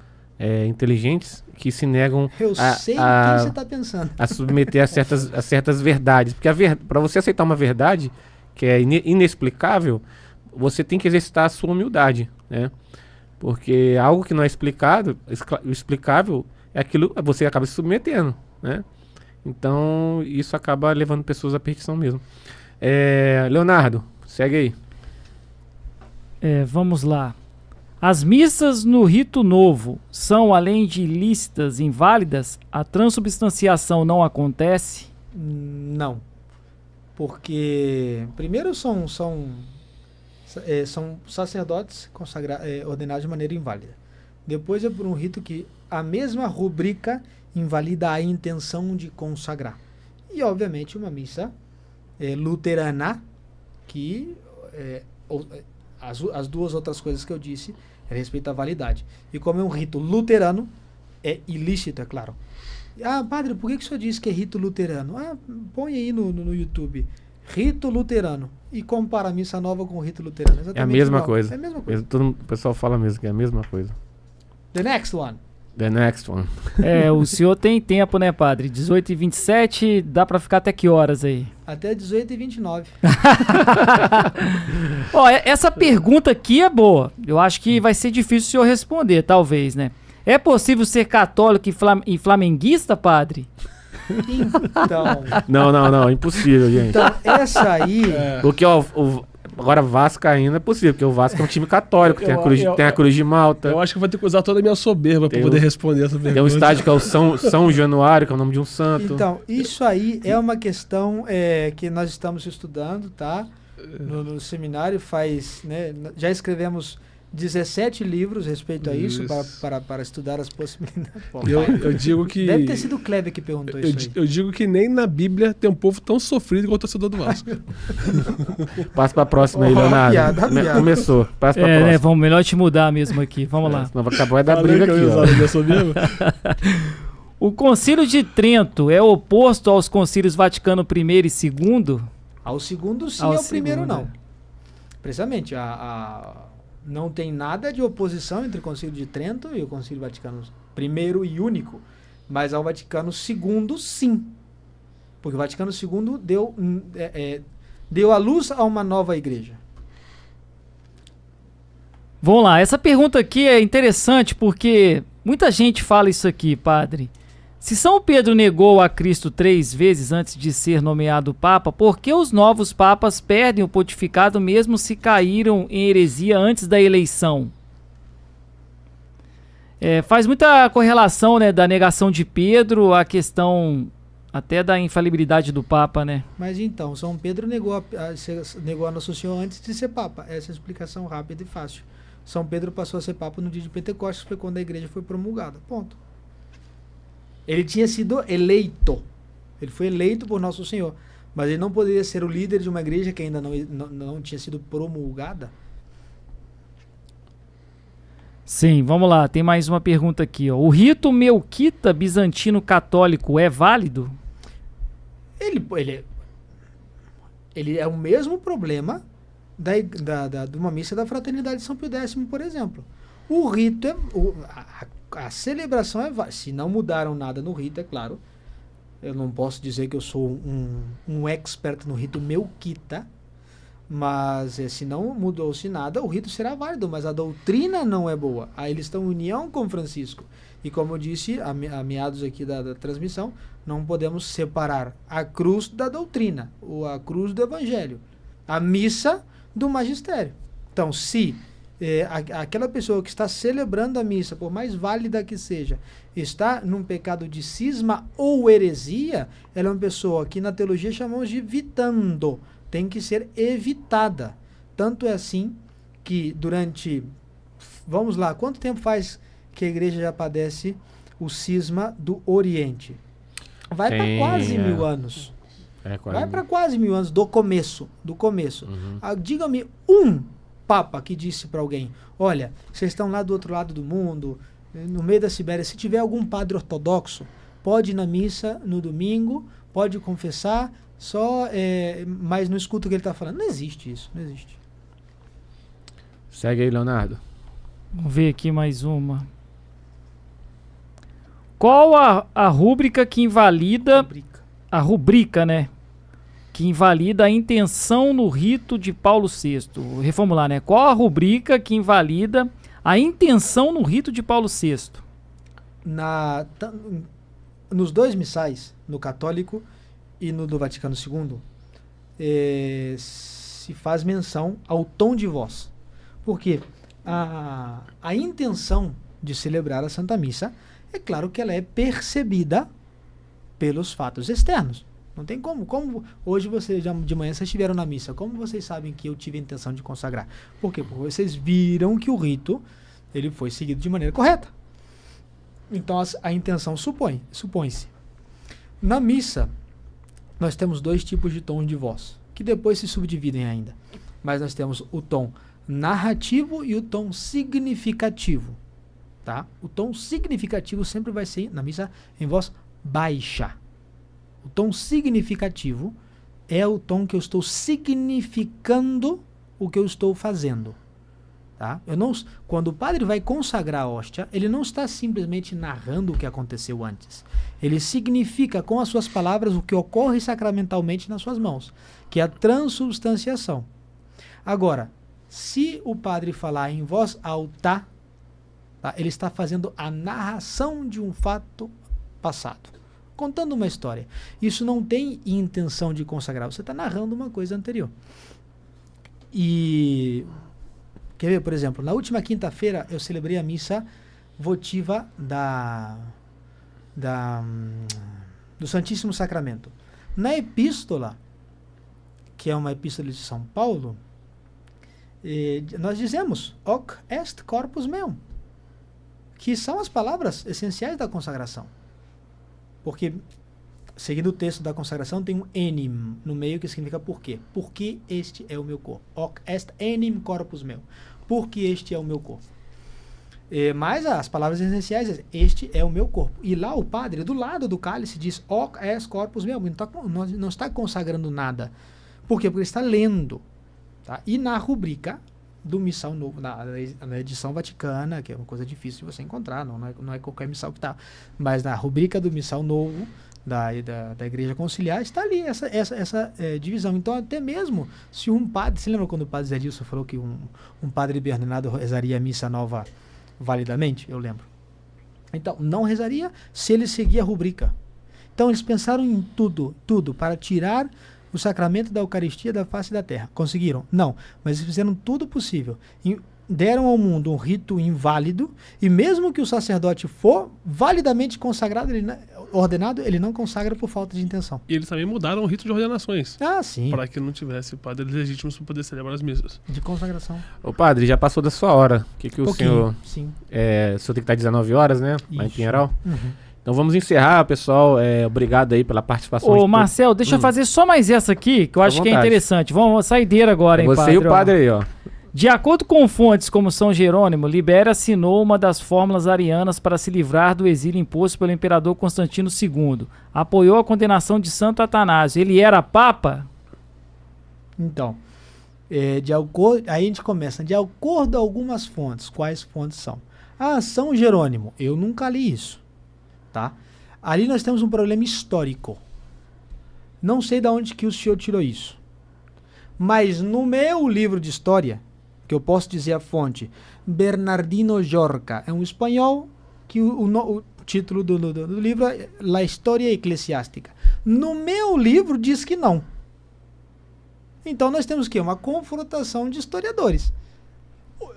inteligentes que se negam eu sei o que você está pensando. A submeter a certas verdades. Porque para você aceitar uma verdade que é inexplicável, você tem que exercitar a sua humildade, né? Porque algo que não é explicável é aquilo que você acaba se submetendo, né? Então, isso acaba levando pessoas à perdição mesmo. Leonardo, segue aí. Vamos lá. As missas no rito novo são, além de ilícitas, inválidas? A transubstanciação não acontece? Não. Porque, primeiro, são sacerdotes ordenados de maneira inválida. Depois é por um rito que a mesma rubrica invalida a intenção de consagrar. E, obviamente, uma missa luterana, que as duas outras coisas que eu disse é respeito à validade. E como é um rito luterano, é ilícito, é claro. Padre, por que o senhor disse que é rito luterano? Põe aí no YouTube. Rito luterano. E compara a missa nova com o rito luterano. É a mesma coisa. É a mesma coisa. O pessoal fala mesmo que é a mesma coisa. The next one. The next one. O senhor tem tempo, né, padre? 18h27, dá pra ficar até que horas aí? Até 18h29. Essa pergunta aqui é boa. Eu acho que vai ser difícil o senhor responder, talvez, né? É possível ser católico e flamenguista, padre? Então... Não, impossível, gente. Então, essa aí... Porque agora Vascaíno é possível, porque o Vasco é um time católico, tem a Cruz de Malta. Eu acho que vou ter que usar toda a minha soberba para poder responder essa pergunta. Tem um estádio que é o São Januário, que é o nome de um santo. Então, isso aí é uma questão que nós estamos estudando, tá? No seminário já escrevemos 17 livros a respeito a isso para estudar as possibilidades. Eu digo que... Deve ter sido o Kleber que perguntou isso aí. Eu digo que nem na Bíblia tem um povo tão sofrido igual o torcedor do Vasco. Passa para a próxima aí, Leonardo. Começou. Passa para a próxima. Vamos melhor te mudar mesmo aqui. Vamos lá. Senão acabou da briga aqui. O Concílio de Trento é oposto aos concílios Vaticano I e II? Ao segundo sim, ao primeiro não. Precisamente, não tem nada de oposição entre o Concílio de Trento e o Concílio Vaticano I e único, mas ao Vaticano II sim, porque o Vaticano II deu à luz a uma nova igreja. Vamos lá, essa pergunta aqui é interessante porque muita gente fala isso aqui, padre. Se São Pedro negou a Cristo 3 vezes antes de ser nomeado Papa, por que os novos papas perdem o pontificado mesmo se caíram em heresia antes da eleição? Faz muita correlação, né, da negação de Pedro à questão até da infalibilidade do Papa, né? Mas então, São Pedro negou a Nosso Senhor antes de ser Papa. Essa é a explicação rápida e fácil. São Pedro passou a ser Papa no dia de Pentecostes, foi quando a igreja foi promulgada. Ponto. Ele tinha sido eleito. Ele foi eleito por Nosso Senhor. Mas ele não poderia ser o líder de uma igreja que ainda não tinha sido promulgada. Sim, vamos lá. Tem mais uma pergunta aqui. Ó. O rito melquita bizantino católico é válido? Ele é o mesmo problema de uma missa da Fraternidade de São Pio X, por exemplo. O rito a celebração é válida. Se não mudaram nada no rito, é claro. Eu não posso dizer que eu sou um expert no rito melquita, mas se não mudou-se nada, o rito será válido, mas a doutrina não é boa. Aí eles estão em união com Francisco. E como eu disse, a meados aqui da transmissão, não podemos separar a cruz da doutrina, ou a cruz do evangelho, a missa do magistério. Então, se aquela pessoa que está celebrando a missa, por mais válida que seja, está num pecado de cisma ou heresia, ela é uma pessoa que na teologia chamamos de vitando, tem que ser evitada. Tanto é assim que vamos lá, quanto tempo faz que a igreja já padece o cisma do Oriente? Vai para quase 1000 anos. Vai para quase 1000 anos do começo. Uhum. Diga-me um Papa que disse para alguém: olha, vocês estão lá do outro lado do mundo, no meio da Sibéria, se tiver algum padre ortodoxo, pode ir na missa no domingo, pode confessar, mas não escuta o que ele está falando. Não existe isso, não existe. Segue aí, Leonardo. Vamos ver aqui mais uma. Qual a rúbrica que invalida... A rubrica, né? Que invalida a intenção no rito de Paulo VI. Vou reformular, né? Qual a rubrica que invalida a intenção no rito de Paulo VI? Nos dois missais, no católico e no do Vaticano II, se faz menção ao tom de voz. Porque a intenção de celebrar a Santa Missa, é claro que ela é percebida pelos fatos externos. Não tem como hoje de manhã vocês estiveram na missa, como vocês sabem que eu tive a intenção de consagrar? Por quê? Porque vocês viram que o rito ele foi seguido de maneira correta. Então a intenção supõe-se. Na missa, nós temos 2 tipos de tons de voz, que depois se subdividem ainda. Mas nós temos o tom narrativo e o tom significativo. Tá? O tom significativo sempre vai ser, na missa, em voz baixa. O tom significativo é o tom que eu estou significando o que eu estou fazendo. Tá? Quando o padre vai consagrar a hóstia, ele não está simplesmente narrando o que aconteceu antes. Ele significa com as suas palavras o que ocorre sacramentalmente nas suas mãos, que é a transubstanciação. Agora, se o padre falar em voz alta, tá? Ele está fazendo a narração de um fato passado, contando uma história. Isso não tem intenção de consagrar, você está narrando uma coisa anterior. E quer ver, por exemplo, na última quinta-feira eu celebrei a missa votiva do Santíssimo Sacramento. Na epístola, que é uma epístola de São Paulo, nós dizemos hoc est corpus meum, que são as palavras essenciais da consagração. Porque, seguindo o texto da consagração, tem um enim no meio que significa por quê. Porque este é o meu corpo. Hoc est enim corpus meu. Porque este é o meu corpo. Mas as palavras essenciais, este é o meu corpo. E lá o padre, do lado do cálice, diz hoc est corpus meu. Não está consagrando nada. Por quê? Porque ele está lendo. Tá? E na rubrica do Missal Novo, na edição vaticana, que é uma coisa difícil de você encontrar, não é qualquer missal que está, mas na rubrica do Missal Novo, da Igreja Conciliar, está ali essa divisão. Então, até mesmo se um padre, você lembra quando o padre Zé Dilson falou que um padre bernardinado rezaria a missa nova validamente? Eu lembro. Então, não rezaria se ele seguir a rubrica. Então, eles pensaram em tudo para tirar o sacramento da Eucaristia da face da terra. Conseguiram? Não. Mas eles fizeram tudo possível. Deram ao mundo um rito inválido, e mesmo que o sacerdote for validamente consagrado, ordenado, ele não consagra por falta de intenção. E eles também mudaram o rito de ordenações. Ah, sim. Para que não tivesse padres legítimos para poder celebrar as missas. De consagração. Ô padre, já passou da sua hora. O que o senhor... Sim. O senhor tem que estar 19 horas, né? Lá em Pinheiral. Uhum. Então vamos encerrar, pessoal. Obrigado aí pela participação. Ô, Marcel, deixa eu fazer só mais essa aqui, que eu acho que é interessante. Vamos saideira agora, hein, padre? Você e o padre aí, ó. De acordo com fontes como São Jerônimo, Libério assinou uma das fórmulas arianas para se livrar do exílio imposto pelo imperador Constantino II. Apoiou a condenação de Santo Atanásio. Ele era papa? Então, aí a gente começa. De acordo com algumas fontes, quais fontes são? São Jerônimo. Eu nunca li isso. Tá? Ali nós temos um problema histórico. Não sei de onde que o senhor tirou isso. Mas no meu livro de história, que eu posso dizer a fonte, Bernardino Llorca, é um espanhol, que o título do livro é La História Eclesiástica. No meu livro diz que não. Então nós temos que uma confrontação de historiadores.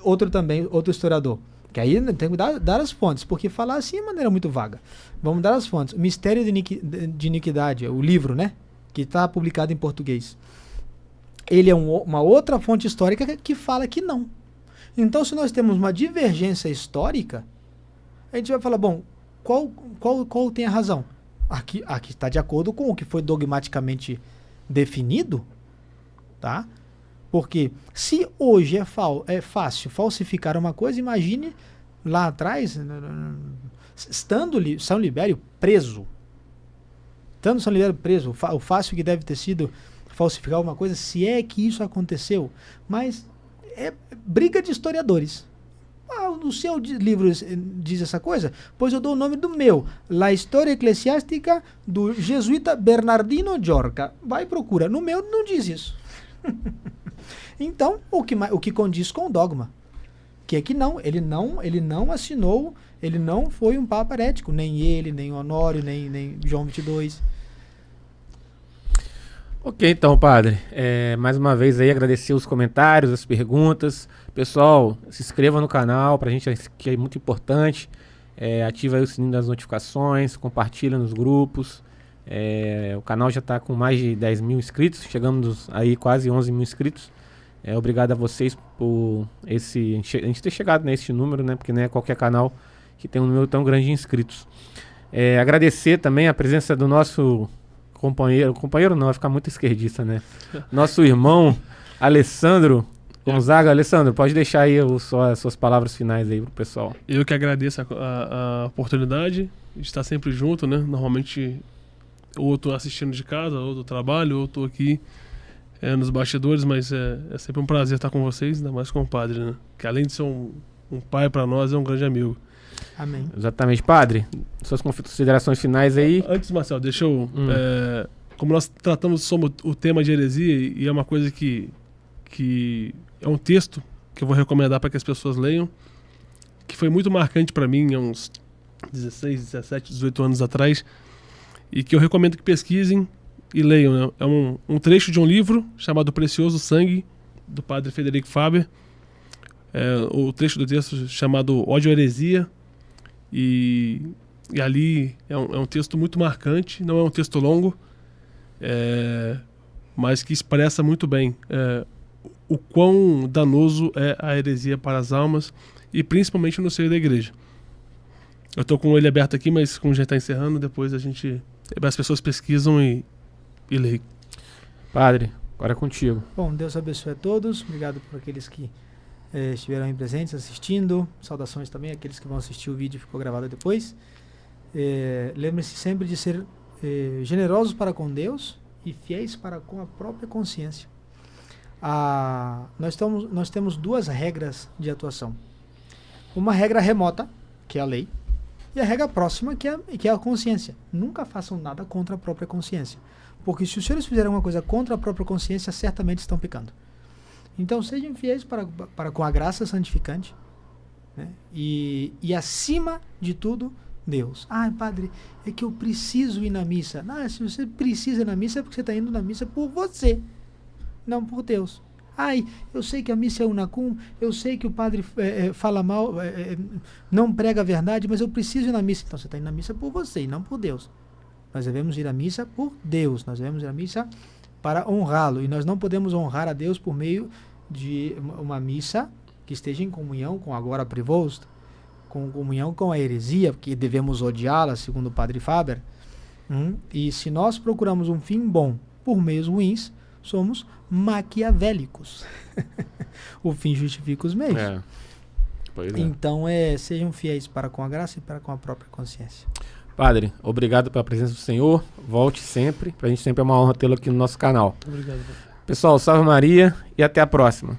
Outro historiador. Que aí tem que dar as fontes, porque falar assim é maneira muito vaga. Vamos dar as fontes. Mistério de Iniquidade, o livro, né? Que está publicado em português. Ele é uma outra fonte histórica que fala que não. Então, se nós temos uma divergência histórica, a gente vai falar, bom, qual tem a razão? Aqui está de acordo com o que foi dogmaticamente definido, tá? Porque se hoje é fácil falsificar uma coisa, imagine lá atrás, estando São Libério preso. Estando São Libério preso, o fácil que deve ter sido falsificar uma coisa, se é que isso aconteceu. Mas é briga de historiadores. No seu livro diz essa coisa? Pois eu dou o nome do meu. La História Eclesiástica do jesuíta Bernardino Llorca. Vai e procura. No meu não diz isso. Então, o que condiz com o dogma, que é que ele não assinou, ele não foi um papa herético, nem ele, nem Honório, nem João 22. Ok, então, padre, mais uma vez aí agradecer os comentários, as perguntas. Pessoal, se inscreva no canal, pra gente que é muito importante. Ativa aí o sininho das notificações, compartilha nos grupos. O canal já está com mais de 10 mil inscritos, chegamos aí quase 11 mil inscritos. Obrigado a vocês por a gente ter chegado nesse número, né? Porque não é qualquer canal que tem um número tão grande de inscritos. Agradecer também a presença do nosso companheiro não, vai ficar muito esquerdista, né? Nosso irmão Alessandro Gonzaga. Alessandro, pode deixar aí as suas palavras finais aí pro pessoal. Eu que agradeço a oportunidade de estar sempre junto, né? Normalmente ou eu tô assistindo de casa, ou do trabalho, ou eu tô aqui nos bastidores, mas é sempre um prazer estar com vocês, ainda mais com o padre, né? Que além de ser um pai para nós, é um grande amigo. Amém. Exatamente. Padre, suas considerações finais aí. Antes, Marcel, deixa eu... como nós tratamos sobre o tema de heresia, e é uma coisa que é um texto que eu vou recomendar para que as pessoas leiam, que foi muito marcante para mim há uns 16, 17, 18 anos atrás, e que eu recomendo que pesquisem e leiam, né? É um trecho de um livro chamado Precioso Sangue, do padre Frederico Faber. O trecho do texto chamado Ódio à Heresia, e ali é um texto muito marcante, não é um texto longo, mas que expressa muito bem o quão danoso é a heresia para as almas, e principalmente no seio da igreja. Eu estou com ele aberto aqui, mas como já está encerrando, depois as pessoas pesquisam e leem. Padre, agora é contigo. Bom, Deus abençoe a todos. Obrigado por aqueles que estiveram aí presentes assistindo. Saudações também àqueles que vão assistir o vídeo, ficou gravado depois. Lembre-se sempre de ser generosos para com Deus e fiéis para com a própria consciência. Nós temos duas regras de atuação. Uma regra remota, que é a lei, e a regra próxima, que é a consciência. Nunca façam nada contra a própria consciência. Porque se os senhores fizerem uma coisa contra a própria consciência, certamente estão pecando. Então sejam fiéis para com a graça santificante, né? E acima de tudo, Deus. Ah, padre, é que eu preciso ir na missa. Não, se você precisa ir na missa é porque você está indo na missa por você, não por Deus. Ai, eu sei que a missa é unacum, eu sei que o padre fala mal, não prega a verdade, mas eu preciso ir na missa. Então você está indo na missa por você e não por Deus. Nós devemos ir à missa por Deus, nós devemos ir à missa para honrá-lo. E nós não podemos honrar a Deus por meio de uma missa que esteja em comunhão com a agora prevost, com comunhão com a heresia, porque devemos odiá-la, segundo o padre Faber. E se nós procuramos um fim bom por meios ruins, somos maquiavélicos. O fim justifica os meios. Pois é. Então, sejam fiéis para com a graça e para com a própria consciência. Padre, obrigado pela presença do Senhor. Volte sempre. Pra gente sempre é uma honra tê-lo aqui no nosso canal. Obrigado. Pessoal, salve Maria e até a próxima.